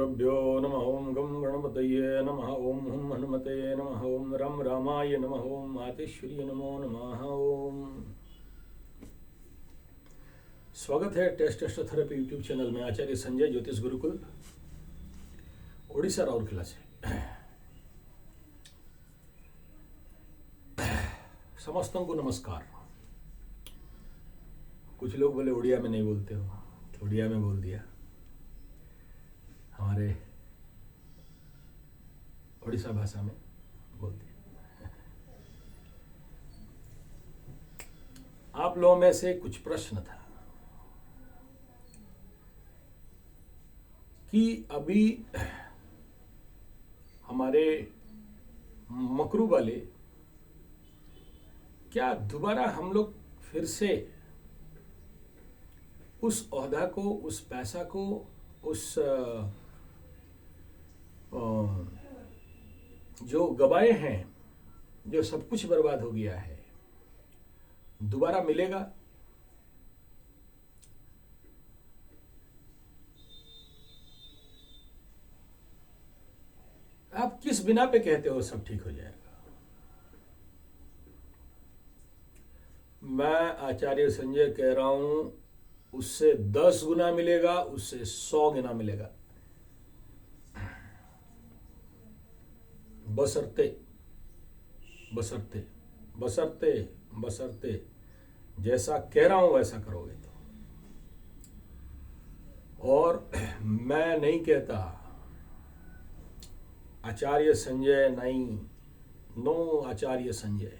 श्रीगुरुभ्यो नमः। ओं गं गणपतये नमः। ओं हुं हनुमते नमः। ओं रं रामाय नमः। ओं मातेश्वर्य नमो नमः। ओम स्वागत है टेस्ट थेरेपी यूट्यूब चैनल में। आचार्य संजय ज्योतिष गुरुकुल ओडिशा राउरकेला से समस्तों को नमस्कार। कुछ लोग बोले उड़िया में नहीं बोलते हो, तो उड़िया में बोल दिया। हमारे ओडिशा भाषा में बोल दिया। आप लोगों में से कुछ प्रश्न था कि अभी हमारे मकरू वाले क्या दोबारा हम लोग फिर से उस ओहदा को, उस पैसा को, उस जो गवाए हैं, जो सब कुछ बर्बाद हो गया है, दोबारा मिलेगा? आप किस बिना पे कहते हो सब ठीक हो जाएगा? मैं आचार्य संजय कह रहा हूं, उससे 10 गुना मिलेगा, उससे 100 गुना मिलेगा, बशर्ते बशर्ते बशर्ते बशर्ते जैसा कह रहा हूं वैसा करोगे तो। और मैं नहीं कहता आचार्य संजय नहीं, नो आचार्य संजय,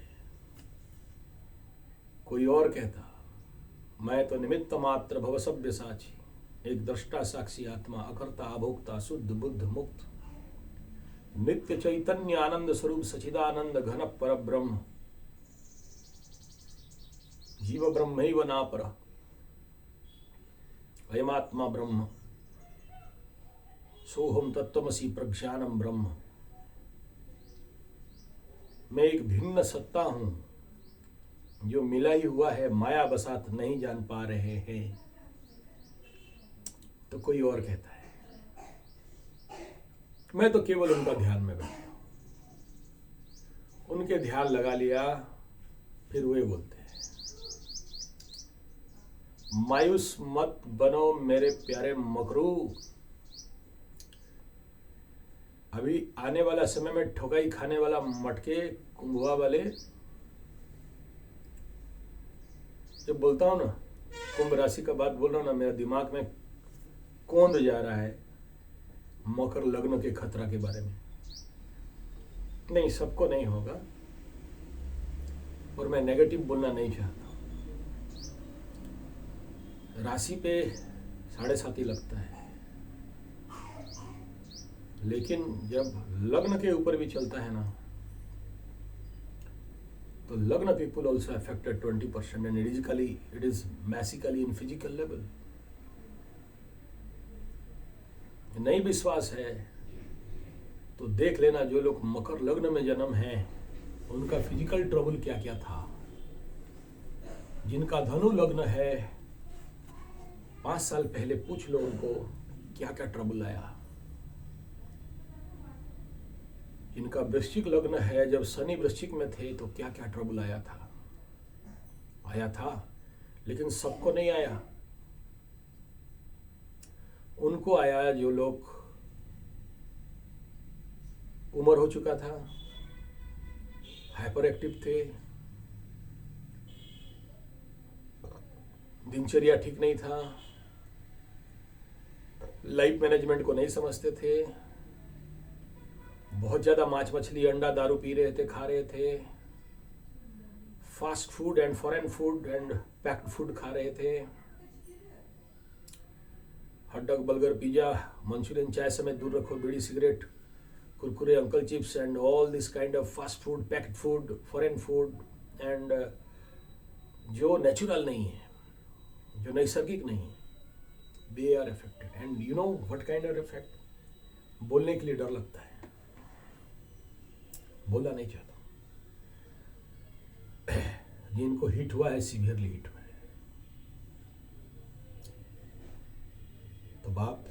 कोई और कहता। मैं तो निमित्त मात्र भव सभ्य साची, एक दृष्टा साक्षी आत्मा, अकर्ता अभोक्ता, शुद्ध बुद्ध मुक्त, नित्य चैतन्य आनंद स्वरूप सचिदानंद घन पर ब्रह्म, जीव ब्रह्मैव नापर, अयमात्मा ब्रह्म, सोहम तत्त्वमसि प्रज्ञानम ब्रह्म। मैं एक भिन्न सत्ता हूं जो मिला ही हुआ है, माया बसात नहीं जान पा रहे हैं। तो कोई और कहता है। मैं तो केवल उनका ध्यान में बैठा हूं, उनके ध्यान लगा लिया, फिर वे बोलते हैं। मायूस मत बनो मेरे प्यारे मकरू, अभी आने वाला समय में ठोकाई खाने वाला मटके कुंभवा वाले, जब बोलता हूं ना, कुंभ राशि का बात बोल रहा हूं ना, मेरा दिमाग में कौंध जा रहा है मकर लग्न के खतरा के बारे में। नहीं, सबको नहीं होगा, और मैं नेगेटिव बोलना नहीं चाहता। राशि पे 7.5 लगता है, लेकिन जब लग्न के ऊपर भी चलता है ना, तो लग्न people also affected 20%, and it is massively in physical level. नहीं विश्वास है तो देख लेना, जो लोग मकर लग्न में जन्म है उनका फिजिकल ट्रबल क्या क्या था। जिनका धनु लग्न है 5 साल पहले पूछ लो उनको क्या क्या ट्रबल आया। इनका वृश्चिक लग्न है, जब शनि वृश्चिक में थे तो क्या क्या ट्रबल आया था, लेकिन सबको नहीं आया। उनको आया जो लोग उम्र हो चुका था, हाइपर एक्टिव थे, दिनचर्या ठीक नहीं था, लाइफ मैनेजमेंट को नहीं समझते थे, बहुत ज्यादा मांस मछली अंडा दारू पी रहे थे, खा रहे थे, fast food and foreign food and packed food खा रहे थे, hot dog, burger, pizza, Manchurian, चाय समेत दूर रखो, बीड़ी, cigarette, Kurkure, uncle chips and all this kind of fast food, packed food, foreign food and जो नेचुरल नहीं है, जो नैसर्गिक नहीं है, they are affected. And you know what kind of effect? बोलने के लिए डर लगता है, बोलना नहीं चाहता। जिनको हिट हुआ है, सीवियरली हिट हुआ है, तो बाप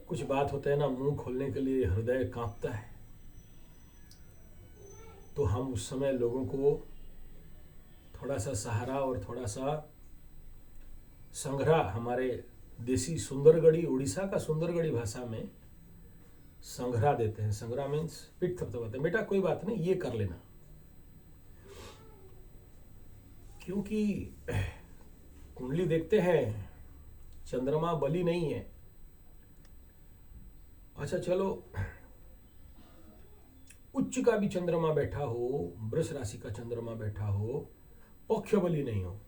कुछ बात होता है ना, मुंह खोलने के लिए हृदय कांपता है, तो हम उस समय लोगों को थोड़ा सा सहारा और थोड़ा सा संग्रह, हमारे देसी सुंदरगढ़ी, उड़ीसा का सुंदरगढ़ी भाषा में संग्रह देते हैं। संग्रह मीन्स पिट थपथपाते हैं, बेटा कोई बात नहीं, ये कर लेना, क्योंकि कुंडली देखते हैं चंद्रमा बली नहीं है। अच्छा चलो, उच्च का भी चंद्रमा बैठा हो, वृष राशि का चंद्रमा बैठा हो, पक्ष बली नहीं हो,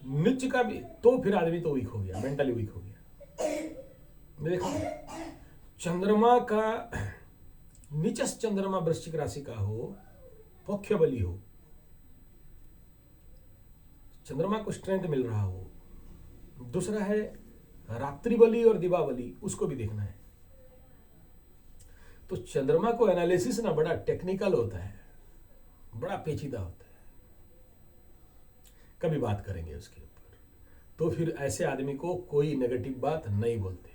नीच का भी, तो फिर आदमी तो वीक हो गया, मेंटली वीक हो गया। देखो, चंद्रमा का नीचस चंद्रमा वृश्चिक राशि का हो, पक्ष बली हो, चंद्रमा को स्ट्रेंथ मिल रहा हो। दूसरा है रात्रि बली और दिवा बली, उसको भी देखना है। तो चंद्रमा को एनालिसिस ना बड़ा टेक्निकल होता है, बड़ा पेचीदा होता है, कभी बात करेंगे उसके ऊपर। तो फिर ऐसे आदमी को कोई नेगेटिव बात नहीं बोलते,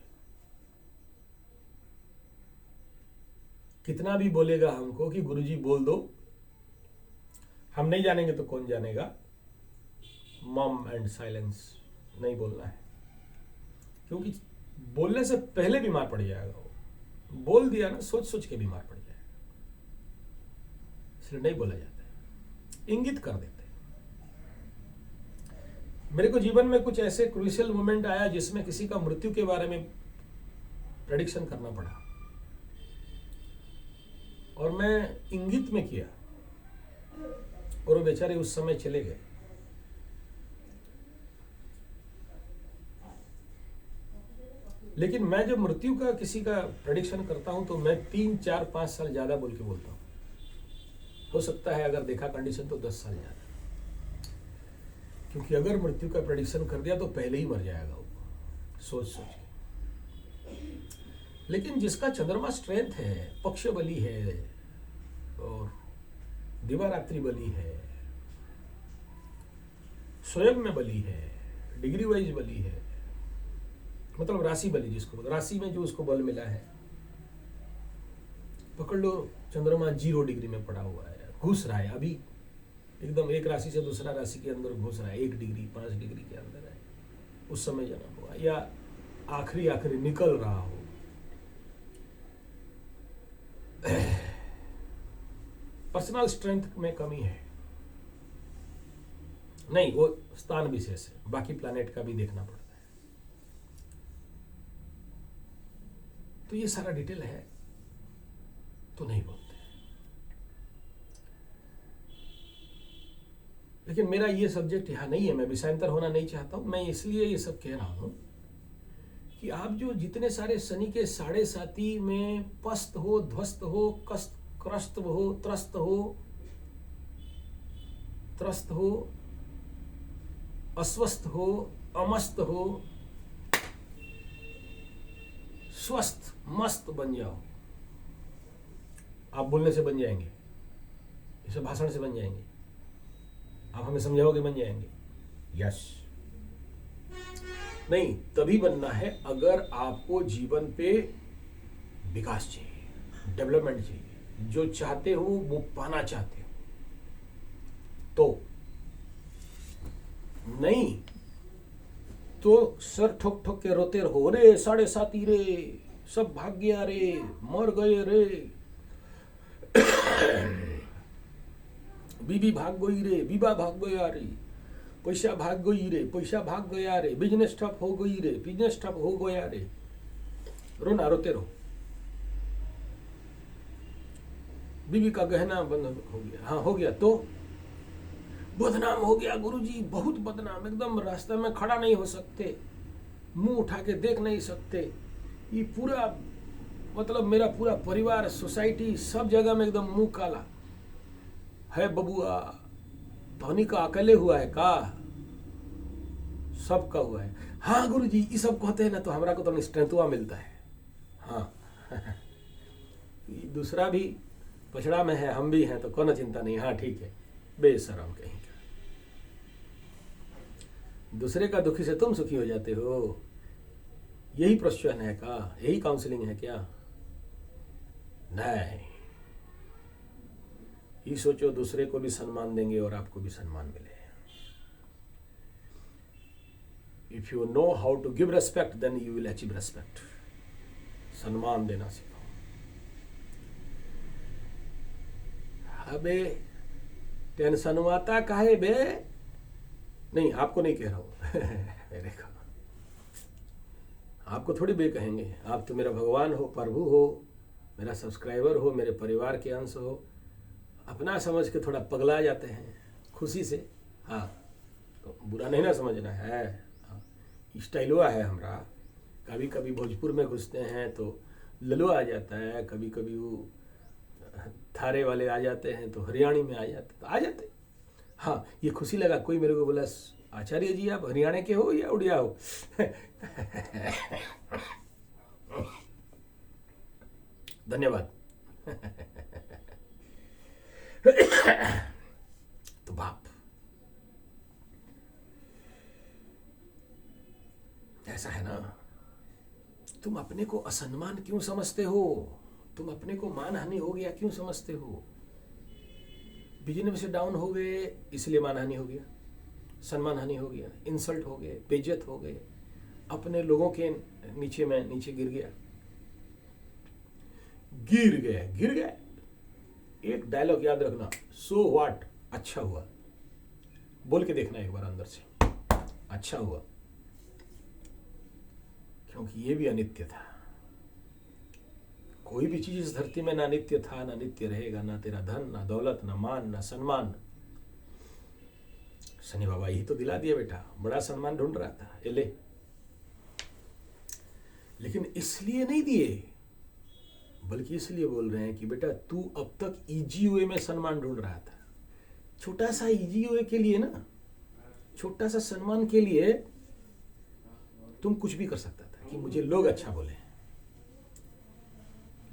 कितना भी बोलेगा हमको कि गुरुजी बोल दो, हम नहीं जानेंगे तो कौन जानेगा, मॉम एंड साइलेंस, नहीं बोलना है, क्योंकि बोलने से पहले बीमार पड़ जाएगा वो। बोल दिया ना, सोच सोच के बीमार पड़ जाएगा, इसलिए नहीं बोला जाता है, इंगित कर देते हैं। मेरे को जीवन में कुछ ऐसे क्रूशियल मोमेंट आया जिसमें किसी का मृत्यु के बारे में प्रेडिक्शन करना पड़ा, और मैं इंगित में किया, और वो बेचारे उस समय चले गए। लेकिन मैं जब मृत्यु का किसी का प्रेडिक्शन करता हूं तो मैं 3, 4, 5 साल ज्यादा बोल के बोलता हूं। हो सकता है अगर देखा कंडीशन तो 10 साल ज्यादा, क्योंकि अगर मृत्यु का प्रेडिक्शन कर दिया तो पहले ही मर जाएगा वो, सोच सोच के। लेकिन जिसका चंद्रमा स्ट्रेंथ है, पक्ष बली है और दिवारात्रि बली है, स्वयं में बली है, डिग्री वाइज बली है, मतलब राशि बली, जिसको राशि में जो उसको बल मिला है, पकड़ लो चंद्रमा 0 डिग्री में पड़ा हुआ है, घुस रहा है अभी एकदम, एक राशि से दूसरा राशि के अंदर घुस रहा है, 1 डिग्री 5 डिग्री के अंदर है, उस समय जन्म हुआ, या आखिरी निकल रहा हो। पर्सनल स्ट्रेंथ में कमी है, नहीं वो स्थान विशेष है, बाकी प्लैनेट का भी देखना पड़ता है। तो ये सारा डिटेल है, तो नहीं बोलते। लेकिन मेरा ये सब्जेक्ट यहां नहीं है, मैं विषयांतर होना नहीं चाहता हूं। मैं इसलिए ये सब कह रहा हूं कि आप जो जितने सारे शनि के 7.5 में पस्त हो, ध्वस्त हो, क्रस्त हो, त्रस्त हो, अस्वस्थ हो, अमस्त हो, स्वस्थ मस्त बन जाओ। आप बोलने से बन जाएंगे, इस भाषण से बन जाएंगे, आप हमें समझाओगे बन जाएंगे, यस। नहीं, तभी बनना है अगर आपको जीवन पे विकास चाहिए, डेवलपमेंट चाहिए, जो चाहते हो वो पाना चाहते हो। तो नहीं तो सर ठोक ठोक के रोते रहो, रे 7.5 रे, सब भाग गया रे, मर गए रे, बीबी भाग गई रे, बीबा भाग गया रे, पैसा भाग गई रे, पैसा भाग गया रे, बिजनेस ठप हो गई रे, बिजनेस ठप हो गया रे, रोना, रोते रहो। बीबी का गहना बंद हो गया, हाँ हो गया, तो बदनाम हो गया गुरुजी, बहुत बदनाम, एकदम रास्ते में खड़ा नहीं हो सकते, मुंह उठा के देख नहीं सकते, ये पूरा मतलब मेरा पूरा परिवार, सोसाइटी, सब जगह में एकदम मुंह काला है। बबुआ धोनी का अकेले हुआ है का? सबका हुआ है। हाँ गुरुजी, ये सब कहते हैं ना, तो हमरा को तो स्ट्रेंथवा मिलता है। हाँ दूसरा भी पछड़ा में है, हम भी हैं, तो कोनो चिंता नहीं। हाँ ठीक है, बेशरम कहीं का, दूसरे का दुखी से तुम सुखी हो जाते हो। यही प्रश्न है का, यही काउंसलिंग है क्या? नहीं, ये सोचो दूसरे को भी सम्मान देंगे और आपको भी सम्मान मिले। If you know how to give respect then you will achieve respect. सम्मान देना सीखो। अबे टेंशन आता काहे बे? नहीं, आपको नहीं कह रहा हूं मेरे को, आपको थोड़ी बे कहेंगे। आप तो मेरा भगवान हो, प्रभु हो, मेरा सब्सक्राइबर हो, मेरे परिवार के अंश हो। अपना समझ के थोड़ा पगला जाते हैं खुशी से। हाँ, तो बुरा नहीं ना समझना है। हाँ, स्टाइलवा है हमारा। कभी कभी भोजपुर में घुसते हैं तो ललुआ आ जाता है, कभी कभी वो थारे वाले आ जाते हैं तो हरियाणी में आ जाते, तो आ जाते। हाँ, ये खुशी लगा, कोई मेरे को बोला आचार्य जी आप हरियाणा के हो या उड़िया हो? धन्यवाद। तो बाप ऐसा है ना, तुम अपने को असम्मान क्यों समझते हो? तुम अपने को मानहानि हो गया क्यों समझते हो? बिजनेस से डाउन हो गए इसलिए मानहानि हो गया, सम्मान हानि हो गया, इंसल्ट हो गए, बेइज्जत हो गए, अपने लोगों के नीचे गिर गया। गिर गए। एक डायलॉग याद रखना, सो व्हाट, अच्छा हुआ। बोल के देखना एक बार अंदर से, अच्छा हुआ, क्योंकि ये भी अनित्य था। कोई भी चीज इस धरती में ना नित्य था, ना नित्य रहेगा, ना तेरा धन, ना दौलत, ना मान, ना सम्मान। शनि बाबा यही तो दिला दिया बेटा, बड़ा सम्मान ढूंढ रहा था, ये ले। लेकिन इसलिए नहीं दिए, बल्कि इसलिए बोल रहे हैं कि बेटा तू अब तक इजी वे में सम्मान ढूंढ रहा था। छोटा सा इजी वे के लिए ना, छोटा सा सम्मान के लिए तुम कुछ भी कर सकता था कि मुझे लोग अच्छा बोले।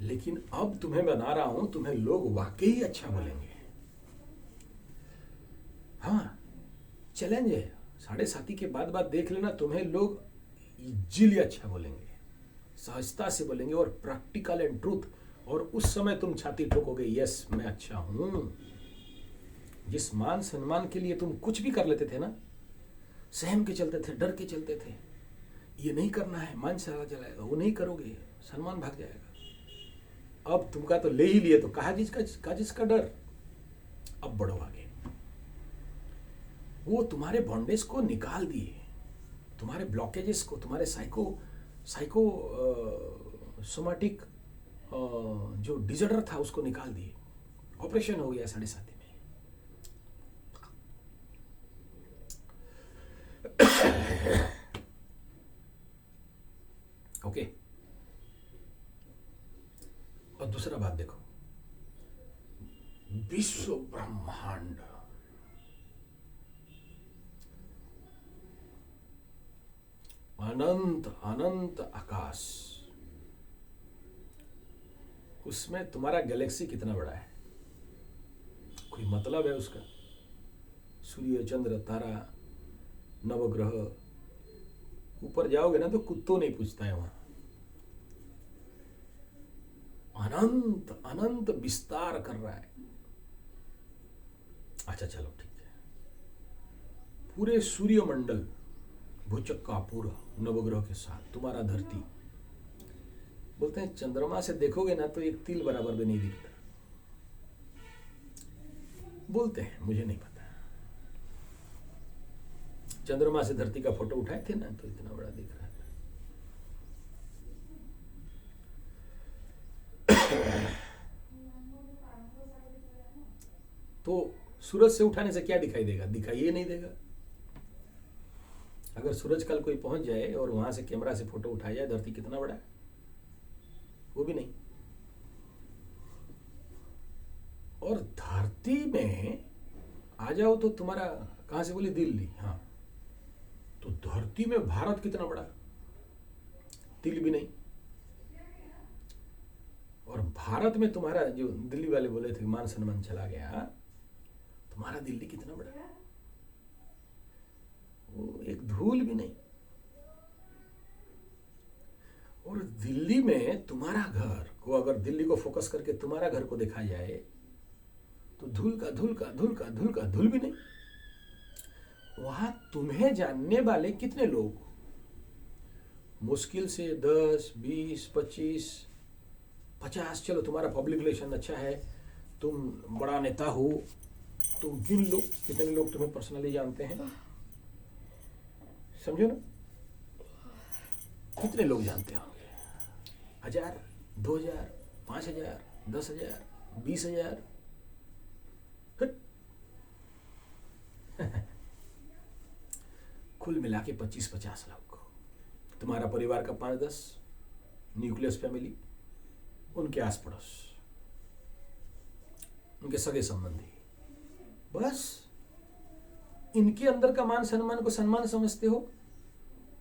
लेकिन अब तुम्हें बना रहा हूं, तुम्हें लोग वाकई अच्छा बोलेंगे। हाँ, चैलेंज है। 7:30 के बाद देख लेना, तुम्हें लोग इजीली अच्छा बोलेंगे, सहजता से बोलेंगे और प्रैक्टिकल एंड ट्रूथ। और उस समय तुम छाती ठोकोगे, यस मैं अच्छा हूं। जिस मान सम्मान के लिए तुम कुछ भी कर लेते थे ना, सहम के चलते थे, डर के चलते थे, ये नहीं करना है, मान चला जाएगा, वो नहीं करोगे सम्मान भाग जाएगा। अब तुमका तो ले ही लिए, तो कहा जिसका डर। अब बढ़ो आगे। वो तुम्हारे बॉन्डेज को निकाल दिए, तुम्हारे ब्लॉकेजेस को, तुम्हारे सोमाटिक जो डिजर्डर था उसको निकाल दिए। ऑपरेशन हो गया 7:30 में। ओके। और दूसरा बात देखो, विश्व ब्रह्मांड, अनंत अनंत आकाश, उसमें तुम्हारा गैलेक्सी कितना बड़ा है? कोई मतलब है उसका? सूर्य, चंद्र, तारा, नवग्रह, ऊपर जाओगे ना तो कुत्तों नहीं पूछता है वहां। अनंत अनंत विस्तार कर रहा है। अच्छा चलो ठीक है, पूरे सूर्यमंडल भूचक्का पूरा नवग्रह के साथ, तुम्हारा धरती, बोलते हैं चंद्रमा से देखोगे ना तो एक तिल बराबर भी नहीं दिखता। बोलते हैं, मुझे नहीं पता। चंद्रमा से धरती का फोटो उठाए थे ना तो इतना बड़ा दिख रहा था। तो सूरज से उठाने से क्या दिखाई देगा? दिखाई ही नहीं देगा। अगर सूरज कल कोई पहुंच जाए और वहां से कैमरा से फोटो उठाया जाए, धरती कितना बड़ा है, वो भी नहीं। और धरती में आ जाओ तो तुम्हारा, कहां से बोली? दिल्ली। हाँ, तो धरती में भारत कितना बड़ा, तिल भी नहीं। और भारत में तुम्हारा, जो दिल्ली वाले बोले थे मान सम्मान चला गया, तुम्हारा दिल्ली कितना बड़ा, वो एक धूल भी नहीं। दिल्ली में तुम्हारा घर को, अगर दिल्ली को फोकस करके तुम्हारा घर को देखा जाए तो धूल का धूल का धूल का धूल का धूल भी नहीं। वहां तुम्हें जानने वाले कितने लोग? मुश्किल से 10, 20, 25, 50। चलो तुम्हारा पब्लिक रिलेशन अच्छा है, तुम बड़ा नेता हो, तो गिन लो कितने लोग तुम्हें पर्सनली जानते हैं। समझो ना, कितने लोग जानते होंगे? 1000, 2000, 5000, 10,000, 20,000। कुल मिला के 25-50 लोग। तुम्हारा परिवार का 5-10 न्यूक्लियस फैमिली, उनके आस पड़ोस, उनके सगे संबंधी, बस इनके अंदर का मान सम्मान को सम्मान समझते हो।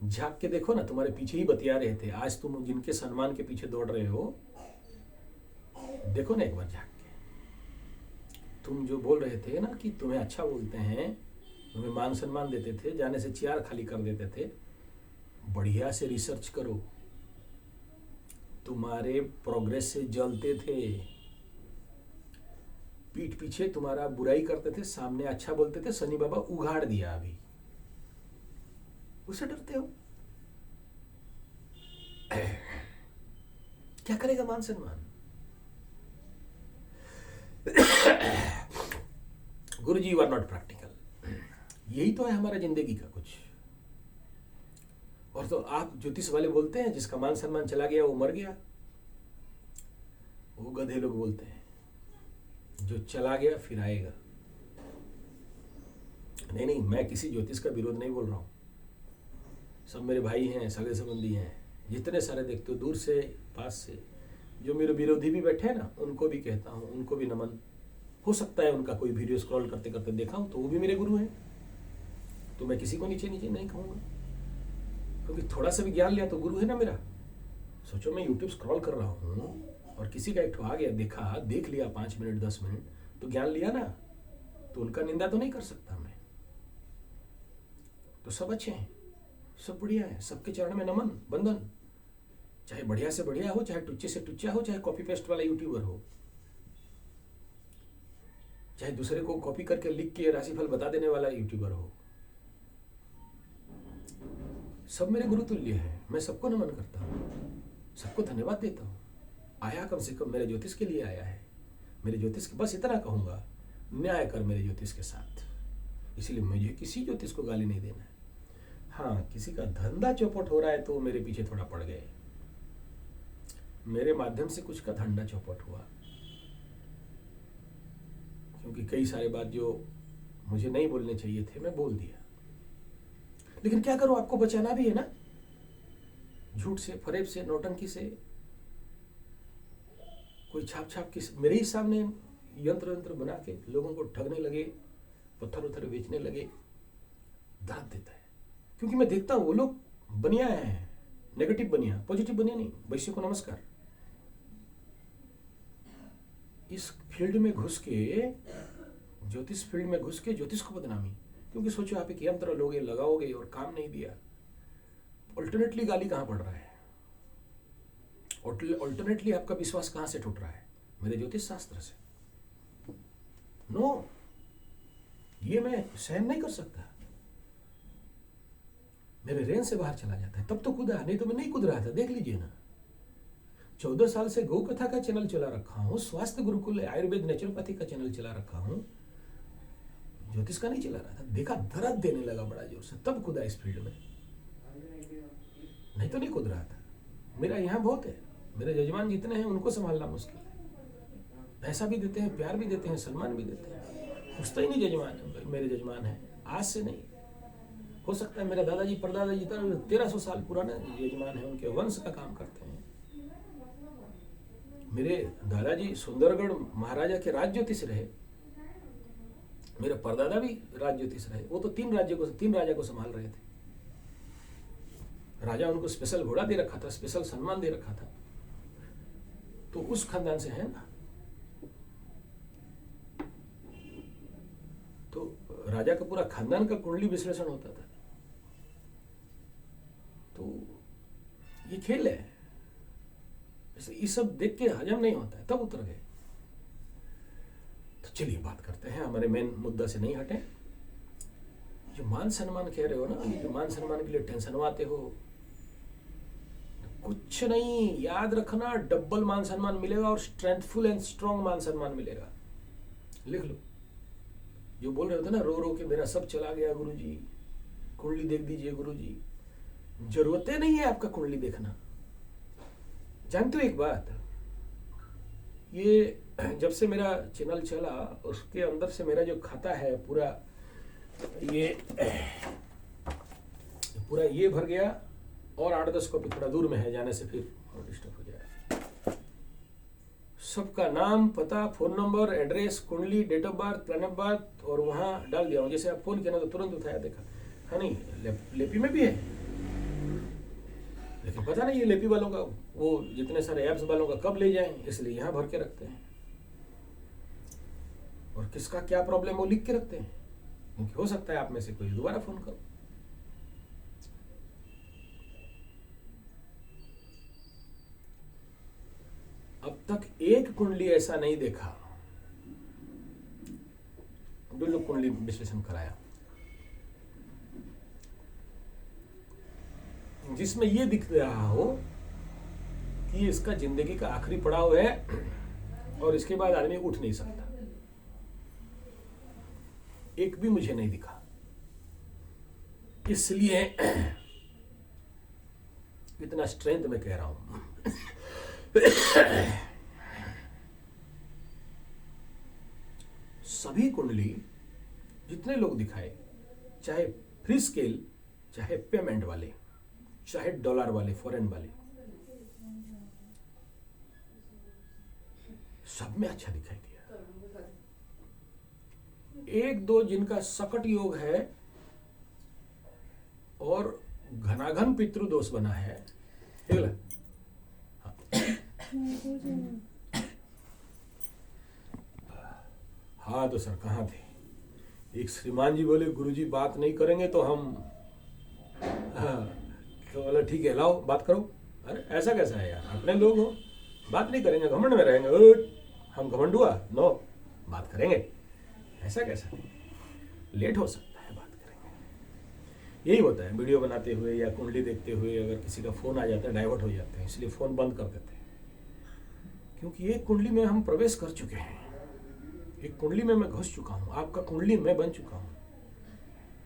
झांक के देखो ना, तुम्हारे पीछे ही बतिया रहे थे, आज तुम जिनके सम्मान के पीछे दौड़ रहे हो, देखो ना एक बार झांक के। तुम जो बोल रहे थे ना कि तुम्हें अच्छा बोलते हैं, तुम्हें मान सम्मान देते थे, जाने से चेयर खाली कर देते थे, बढ़िया से रिसर्च करो। तुम्हारे प्रोग्रेस से जलते थे, पीठ पीछे तुम्हारा बुराई करते थे, सामने अच्छा बोलते थे। शनि बाबा उगाड़ दिया, अभी उससे डरते हो? क्या करेगा मान सम्मान? गुरुजी, यू आर नॉट प्रैक्टिकल। यही तो है हमारा जिंदगी का कुछ। और तो आप ज्योतिष वाले बोलते हैं जिसका मान सम्मान चला गया वो मर गया। वो गधे लोग बोलते हैं जो चला गया फिर आएगा। नहीं नहीं, मैं किसी ज्योतिष का विरोध नहीं बोल रहा हूं। सब मेरे भाई हैं, सगे संबंधी हैं, जितने सारे देखते हो, दूर से पास से। जो मेरे विरोधी भी बैठे हैं ना, उनको भी कहता हूं, उनको भी नमन। हो सकता है उनका कोई वीडियो स्क्रॉल करते करते देखा हूं तो वो भी मेरे गुरु हैं, तो मैं किसी को नीचे नीचे नहीं कहूंगा, क्योंकि थोड़ा सा भी ज्ञान लिया तो गुरु है ना मेरा। सोचो मैं यूट्यूब स्क्रॉल कर रहा हूँ और किसी का एक ठो आ गया, देखा, देख लिया 5 मिनट 10 मिनट, तो ज्ञान लिया ना, तो उनका निंदा तो नहीं कर सकता मैं। तो सब अच्छे हैं, सब बढ़िया है, सबके चरण में नमन बंधन। चाहे बढ़िया से बढ़िया हो, चाहे टुच्चे से टुच्चा हो, चाहे कॉपी पेस्ट वाला यूट्यूबर हो, चाहे दूसरे को कॉपी करके लिख के राशिफल बता देने वाला यूट्यूबर हो, सब मेरे गुरु तुल्य है। मैं सबको नमन करता हूँ, सबको धन्यवाद देता हूँ। आया कम से कम मेरे ज्योतिष के लिए आया है, मेरे ज्योतिष के, बस इतना कहूंगा, न्याय कर मेरे ज्योतिष के साथ। इसलिए मुझे किसी ज्योतिष को गाली नहीं देना है। हाँ, किसी का धंधा चौपट हो रहा है तो मेरे पीछे थोड़ा पड़ गए, मेरे माध्यम से कुछ का धंधा चौपट हुआ, क्योंकि कई सारे बात जो मुझे नहीं बोलने चाहिए थे मैं बोल दिया। लेकिन क्या करूं, आपको बचाना भी है ना, झूठ से, फरेब से, नौटंकी से। कोई छाप छाप के मेरे ही सामने यंत्र यंत्र बना के लोगों को ठगने लगे, पत्थर उत्थर बेचने लगे, दर्द देता है। क्योंकि मैं देखता हूं वो लोग बनिया है, नेगेटिव बनिया, पॉजिटिव बनिया नहीं। वैश्य को नमस्कार। इस फील्ड में घुस के, ज्योतिष फील्ड में घुस के ज्योतिष को बदनामी, क्योंकि सोचो आप एक यंत्र लोगे, लगाओगे और काम नहीं दिया, अल्टरनेटली गाली कहां पड़ रहा है, अल्टरनेटली आपका विश्वास कहां से टूट रहा है? मेरे ज्योतिष शास्त्र से। नो, ये मैं सहन नहीं कर सकता, मेरे रेंज से बाहर चला जाता है। तब तो कूदा, नहीं तो मैं नहीं कूद रहा था, देख लीजिए ना। 14 साल से गौ कथा का चैनल चला रखा हूं, स्वास्थ्य गुरुकुल आयुर्वेद नेचुरोपैथी का चैनल चला रखा हूं, ज्योतिष का नहीं चला रहा था। देखा दर्द देने लगा बड़ा जोर से, तब कूदा इस फील्ड में, नहीं तो नहीं कूद रहा था। मेरा यहाँ बहुत है, मेरे जजमान जितने हैं उनको संभालना मुश्किल है। पैसा भी देते हैं, प्यार भी देते हैं, सम्मान भी देते हैं, पूछता ही नहीं जजमान मेरे जजमान है, आज से नहीं। हो सकता है मेरे दादाजी परदादाजी 1300 साल पुराने यजमान है, उनके वंश का काम करते हैं। मेरे दादाजी सुंदरगढ़ महाराजा के राज ज्योतिष रहे, मेरे परदादा भी राज ज्योतिष रहे। वो तो 3 राजा को संभाल रहे थे। राजा उनको स्पेशल घोड़ा दे रखा था, स्पेशल सम्मान दे रखा था, तो उस खानदान से है ना। तो राजा का पूरा खानदान का कुंडली विश्लेषण होता था। तो ये खेल है, ये सब देख के हजम नहीं होता है, तब उतर गए। तो चलिए बात करते हैं, हमारे मेन मुद्दा से नहीं हटे। जो मान सम्मान कह रहे हो ना, ये जो मान सम्मान के लिए टेंशन आते हो, कुछ नहीं, याद रखना, डबल मान सम्मान मिलेगा और स्ट्रेंथफुल एंड स्ट्रॉन्ग मान सम्मान मिलेगा। लिख लो। जो बोल रहे थे ना रो रो के मेरा सब चला गया गुरुजी, कुंडली देख दीजिए गुरुजी, जरूरत नहीं है आपका कुंडली देखना। जानते हो एक बात, ये जब से मेरा चैनल चला उसके अंदर से मेरा जो खाता है पूरा ये भर गया, और 8-10 कॉपी थोड़ा दूर में है, जाने से फिर और डिस्टर्ब हो जाएगा। सबका नाम, पता, फोन नंबर, एड्रेस, कुंडली, date of birth, plan of birth, और वहां डाल दिया हूं। जैसे आप फोन किया ना तो तुरंत उठाया, देखा हाँ नहीं, लेपी में भी है, लेकिन पता नहीं ये लेपी वालों का, वो जितने सारे ऐप्स वालों का कब ले जाएं, इसलिए यहां भर के रखते हैं। और किसका क्या प्रॉब्लम वो लिख के रखते हैं, क्योंकि हो सकता है आप में से कोई दोबारा फोन करो। अब तक एक कुंडली ऐसा नहीं देखा जो लोग कुंडली विश्लेषण कराया जिसमें ये दिख रहा हो कि इसका जिंदगी का आखिरी पड़ाव है और इसके बाद आदमी उठ नहीं सकता। एक भी मुझे नहीं दिखा, इसलिए इतना स्ट्रेंथ में कह रहा हूं। सभी कुंडली जितने लोग दिखाए, चाहे फ्री स्केल, चाहे पेमेंट वाले, चाहे डॉलर वाले, फॉरेन वाले, सब में अच्छा दिखाई दिया। एक दो जिनका सकट योग है और घनाघन पितृदोष बना है, हाँ तो सर कहाँ थे? एक श्रीमान जी बोले गुरुजी बात नहीं करेंगे तो हम, तो बोला ठीक है लाओ बात करो। अरे ऐसा कैसा है यार, अपने लोग हो, बात नहीं करेंगे, घमंड में रहेंगे, हम घमंड हुआ? नो, बात करेंगे। ऐसा कैसा, लेट हो सकता है, बात करेंगे। यही होता है वीडियो बनाते हुए या कुंडली देखते हुए, अगर किसी का फोन आ जाता है डाइवर्ट हो जाते हैं, इसलिए फोन बंद कर देते हैं। क्योंकि एक कुंडली में हम प्रवेश कर चुके हैं, एक कुंडली में मैं घुस चुका हूं, आपका कुंडली में बन चुका हूं।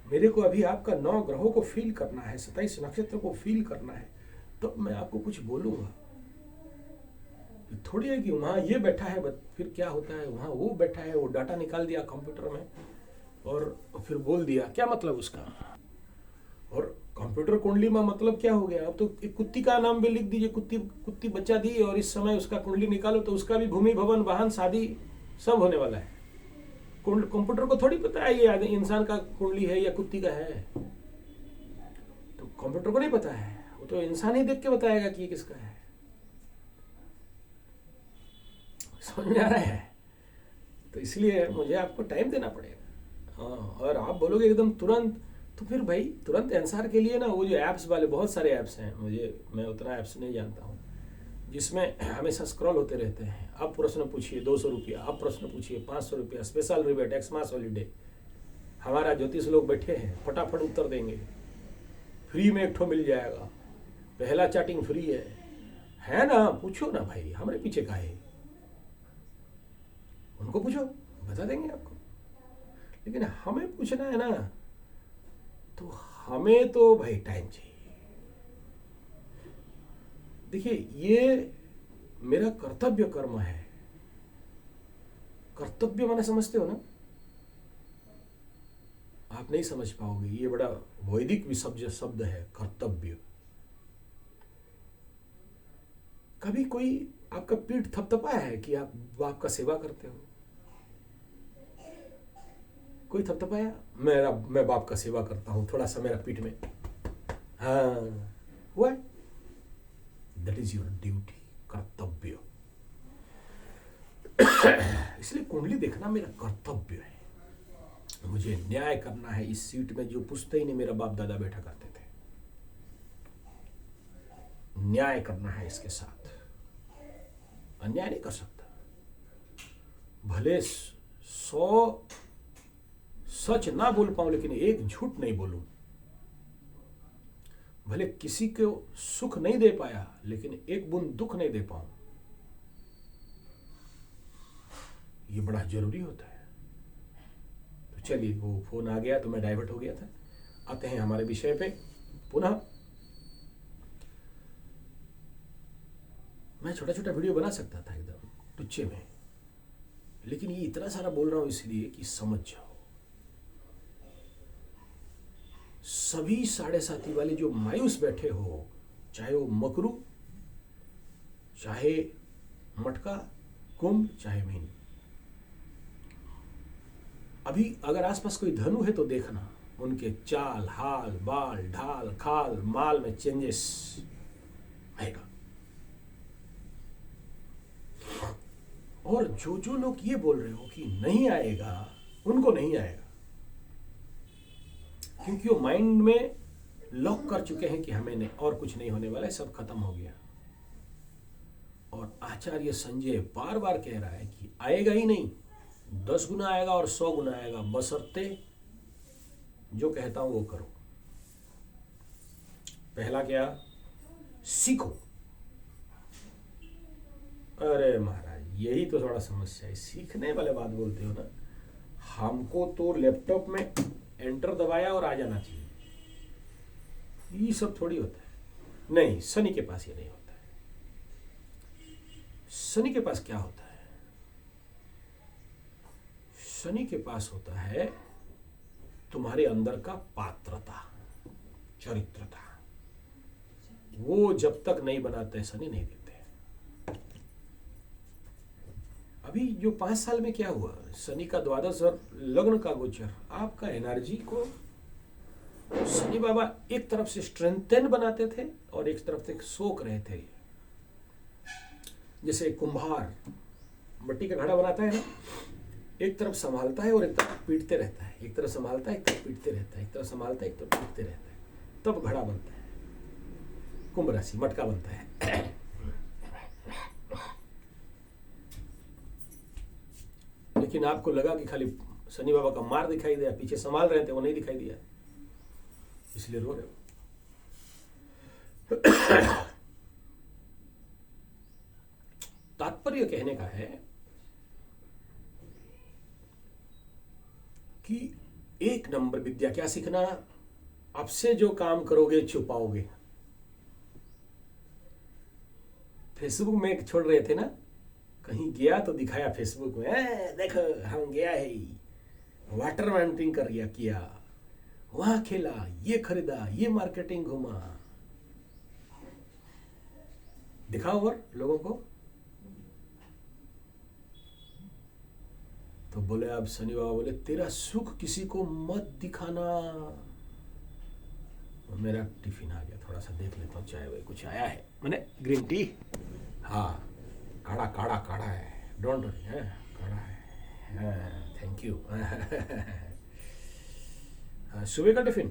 मेरे को अभी आपका 9 ग्रहों को फील करना है, 27 नक्षत्र को फील करना है, तब मैं आपको कुछ बोलूंगा। थोड़ी है कि वहां ये बैठा है फिर क्या होता है, वहां वो बैठा है, वो डाटा निकाल दिया कंप्यूटर में और फिर बोल दिया, क्या मतलब उसका? और कंप्यूटर कुंडली में मतलब क्या हो गया? अब तो एक कुत्ती का नाम भी लिख दीजिए, कुत्ती बच्चा दी और इस समय उसका कुंडली निकालो तो उसका भी भूमि, भवन, वाहन, शादी सब होने वाला है। कंप्यूटर को थोड़ी पता है ये इंसान का कुंडली है या कुत्ती का है, तो कंप्यूटर को नहीं पता है, वो तो इंसान ही देख के बताएगा कि ये किसका है। समझ में आ रहा है? तो इसलिए मुझे आपको टाइम देना पड़ेगा। और आप बोलोगे एकदम तुरंत, तो फिर भाई तुरंत आंसर के लिए ना वो जो ऐप्स वाले, बहुत सारे ऐप्स हैं, मैं उतना ऐप्स नहीं जानता हूँ, जिसमें हमेशा स्क्रॉल होते रहते हैं। अब प्रश्न पूछिए 200 रुपया, अब प्रश्न पूछिए 500 रुपया, स्पेशल रिबेट, एक्समास हॉलीडे। हमारा ज्योतिष लोग बैठे हैं, फटाफट उत्तर देंगे, फ्री में एक ठो मिल जाएगा, पहला चैटिंग फ्री है ना? पूछो ना भाई, हमारे पीछे का है, उनको पूछो, बता देंगे आपको। लेकिन हमें पूछना है ना, तो हमें तो भाई टाइम चाहिए। देखिए ये मेरा कर्तव्य कर्म है। कर्तव्य माने समझते हो ना? आप नहीं समझ पाओगे, ये बड़ा वैदिक शब्द है कर्तव्य। कभी कोई आपका पीठ थपथपाया है कि आप बाप का सेवा करते हो? कोई थपथपाया? मैं बाप का सेवा करता हूं, थोड़ा सा मेरा पीठ में, हाँ हुआ? दैट इज योर ड्यूटी, कर्तव्य। इसलिए कुंडली देखना मेरा कर्तव्य है। मुझे न्याय करना है इस सीट में जो पूछते ही नहीं मेरा बाप दादा बैठा करते थे। न्याय करना है इसके साथ। अन्याय नहीं कर सकता। भले 100 सच ना बोल पाऊं लेकिन एक झूठ नहीं बोलूं। भले किसी को सुख नहीं दे पाया लेकिन एक बूंद दुख नहीं दे पाऊं। ये बड़ा जरूरी होता है। तो चलिए, वो फोन आ गया तो मैं डाइवर्ट हो गया था। आते हैं हमारे विषय पे पुनः। मैं छोटा छोटा वीडियो बना सकता था एकदम टुच्चे में, लेकिन ये इतना सारा बोल रहा हूं इसलिए कि समझ जाओ। सभी साढ़े साथी वाले जो मायूस बैठे हो, चाहे वो मकरू, चाहे मटका, कुंभ, चाहे मीन, अभी अगर आसपास कोई धनु है तो देखना उनके चाल, हाल, बाल, ढाल, खाल, माल में चेंजेस आएगा। और जो जो लोग ये बोल रहे हो कि नहीं आएगा, उनको नहीं आएगा, क्योंकि वो माइंड में लॉक कर चुके हैं कि हमें नहीं, और कुछ नहीं होने वाला है, सब खत्म हो गया। और आचार्य संजय बार बार कह रहा है कि आएगा ही नहीं, 10 गुना आएगा और 100 गुना आएगा, बशर्ते जो कहता हूं वो करो। पहला क्या? सीखो। अरे महाराज, यही तो थोड़ा समस्या है। सीखने वाले बात बोलते हो ना, हमको तो लैपटॉप में एंटर दबाया और आ जाना चाहिए। ये सब थोड़ी होता है। नहीं, शनि के पास ये नहीं होता है। शनि के पास क्या होता है? शनि के पास होता है तुम्हारे अंदर का पात्रता, चरित्रता। वो जब तक नहीं बनाते शनि नहीं देते। अभी जो 5 साल में क्या हुआ, शनि का द्वादश और लग्न का गोचर आपका एनर्जी को शनि बाबा एक तरफ से स्ट्रेंथन बनाते थे और एक तरफ से सोख रहे थे। जैसे कुम्हार मिट्टी का घड़ा बनाता है ना, एक तरफ संभालता है और एक तरफ पीटते रहता है, एक तरफ संभालता है एक तरफ पीटते रहता है, एक तरफ संभालता है एक तरफ पीटते रहता है, तब घड़ा बनता है। कुंभ राशि मटका बनता है। लेकिन आपको लगा कि खाली शनि बाबा का मार दिखाई दिया, पीछे संभाल रहे थे वो नहीं दिखाई दिया, इसलिए रो रहे हो। तात्पर्य कहने का है कि 1 नंबर विद्या क्या सीखना, अब से जो काम करोगे छुपाओगे। फेसबुक में छोड़ रहे थे ना, कहीं गया तो दिखाया फेसबुक में, देखो हम गया है, वाटर मॉनिटरिंग कर किया, वहां खेला, ये खरीदा, ये मार्केटिंग घुमा, दिखाओ और लोगों को। तो बोले, अब शनि बाबा बोले तेरा सुख किसी को मत दिखाना। मेरा टिफिन आ गया, थोड़ा सा देख लेता हूँ, चाय वही कुछ आया है, मैंने ग्रीन टी, हाँ काढ़ा काढ़ा काढ़ा है, डोंट वरी, है काढ़ा है, थैंक यू। सुबह का टिफिन,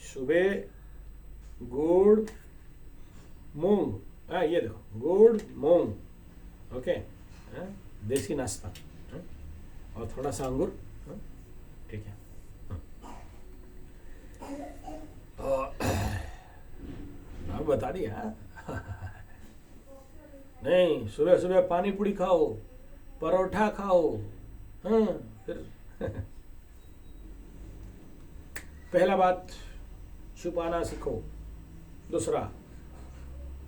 सुबह गुड़ मूंग, ये देखो गुड़ मूंग, ओके, देसी नाश्ता, और थोड़ा सा अंगूर, ठीक है। अब बता दिया। नहीं, सुबह सुबह पानी पूरी खाओ, परोठा खाओ, फिर पहला बात छुपाना सीखो। दूसरा,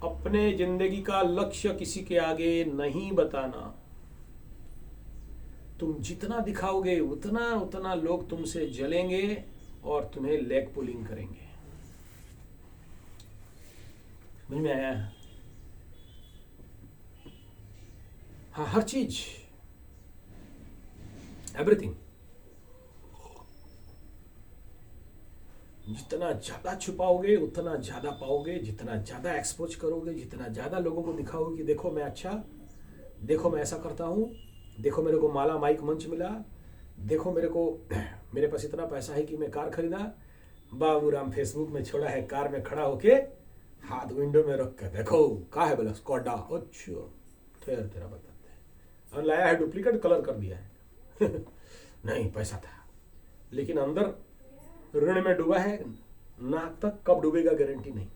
अपने जिंदगी का लक्ष्य किसी के आगे नहीं बताना। तुम जितना दिखाओगे उतना उतना लोग तुमसे जलेंगे और तुम्हें लेग पुलिंग करेंगे। समझ में आया? हाँ, हर चीज, एवरीथिंग। जितना ज्यादा छुपाओगे उतना ज्यादा पाओगे, जितना ज्यादा एक्सपोज करोगे, जितना ज्यादा लोगों को दिखाओगे कि देखो मैं अच्छा, देखो मैं ऐसा करता हूं, देखो मेरे को माला माइक मंच मिला, देखो मेरे पास इतना पैसा है कि मैं कार खरीदा, बाबूराम फेसबुक में छोड़ा है कार में खड़ा होके हाथ विंडो में रख के देखो का है, बोला स्कॉडा। अच्छा ठहर तेरा बताते हैं। और लाया है डुप्लीकेट, कलर कर दिया है। नहीं पैसा था, लेकिन अंदर ऋण में डूबा है, नाक तक कब डूबेगा गारंटी नहीं।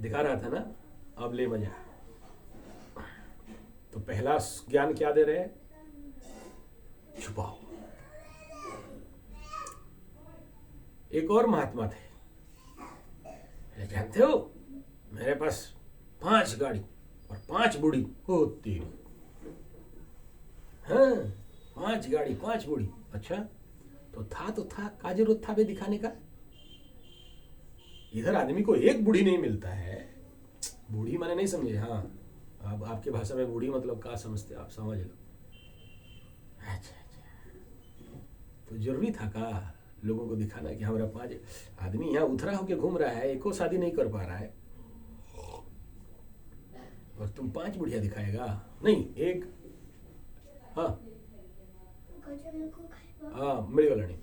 दिखा रहा था ना, अब ले मजा। तो पहला ज्ञान क्या दे रहे हैं? छुपाओ। एक और महात्मा थे, जानते हो, मेरे पास 5 गाड़ी और 5 बूढ़ी होती। हाँ, 5 गाड़ी 5 बूढ़ी। अच्छा तो था, का जरूरत था बे दिखाने का? इधर आदमी को एक बूढ़ी नहीं मिलता है। बूढ़ी माने नहीं समझे? हाँ, अब आपके भाषा में बूढ़ी मतलब क्या समझते आप, समझ लो। अच्छा, तो जरूरी था का लोगों को दिखाना कि हमारा 5 आदमी यहाँ उथरा होके घूम रहा है, एको शादी नहीं कर पा रहा है, और तुम 5 बुढ़िया दिखाएगा? नहीं, एक। हाँ हाँ, मेरी वाला नहीं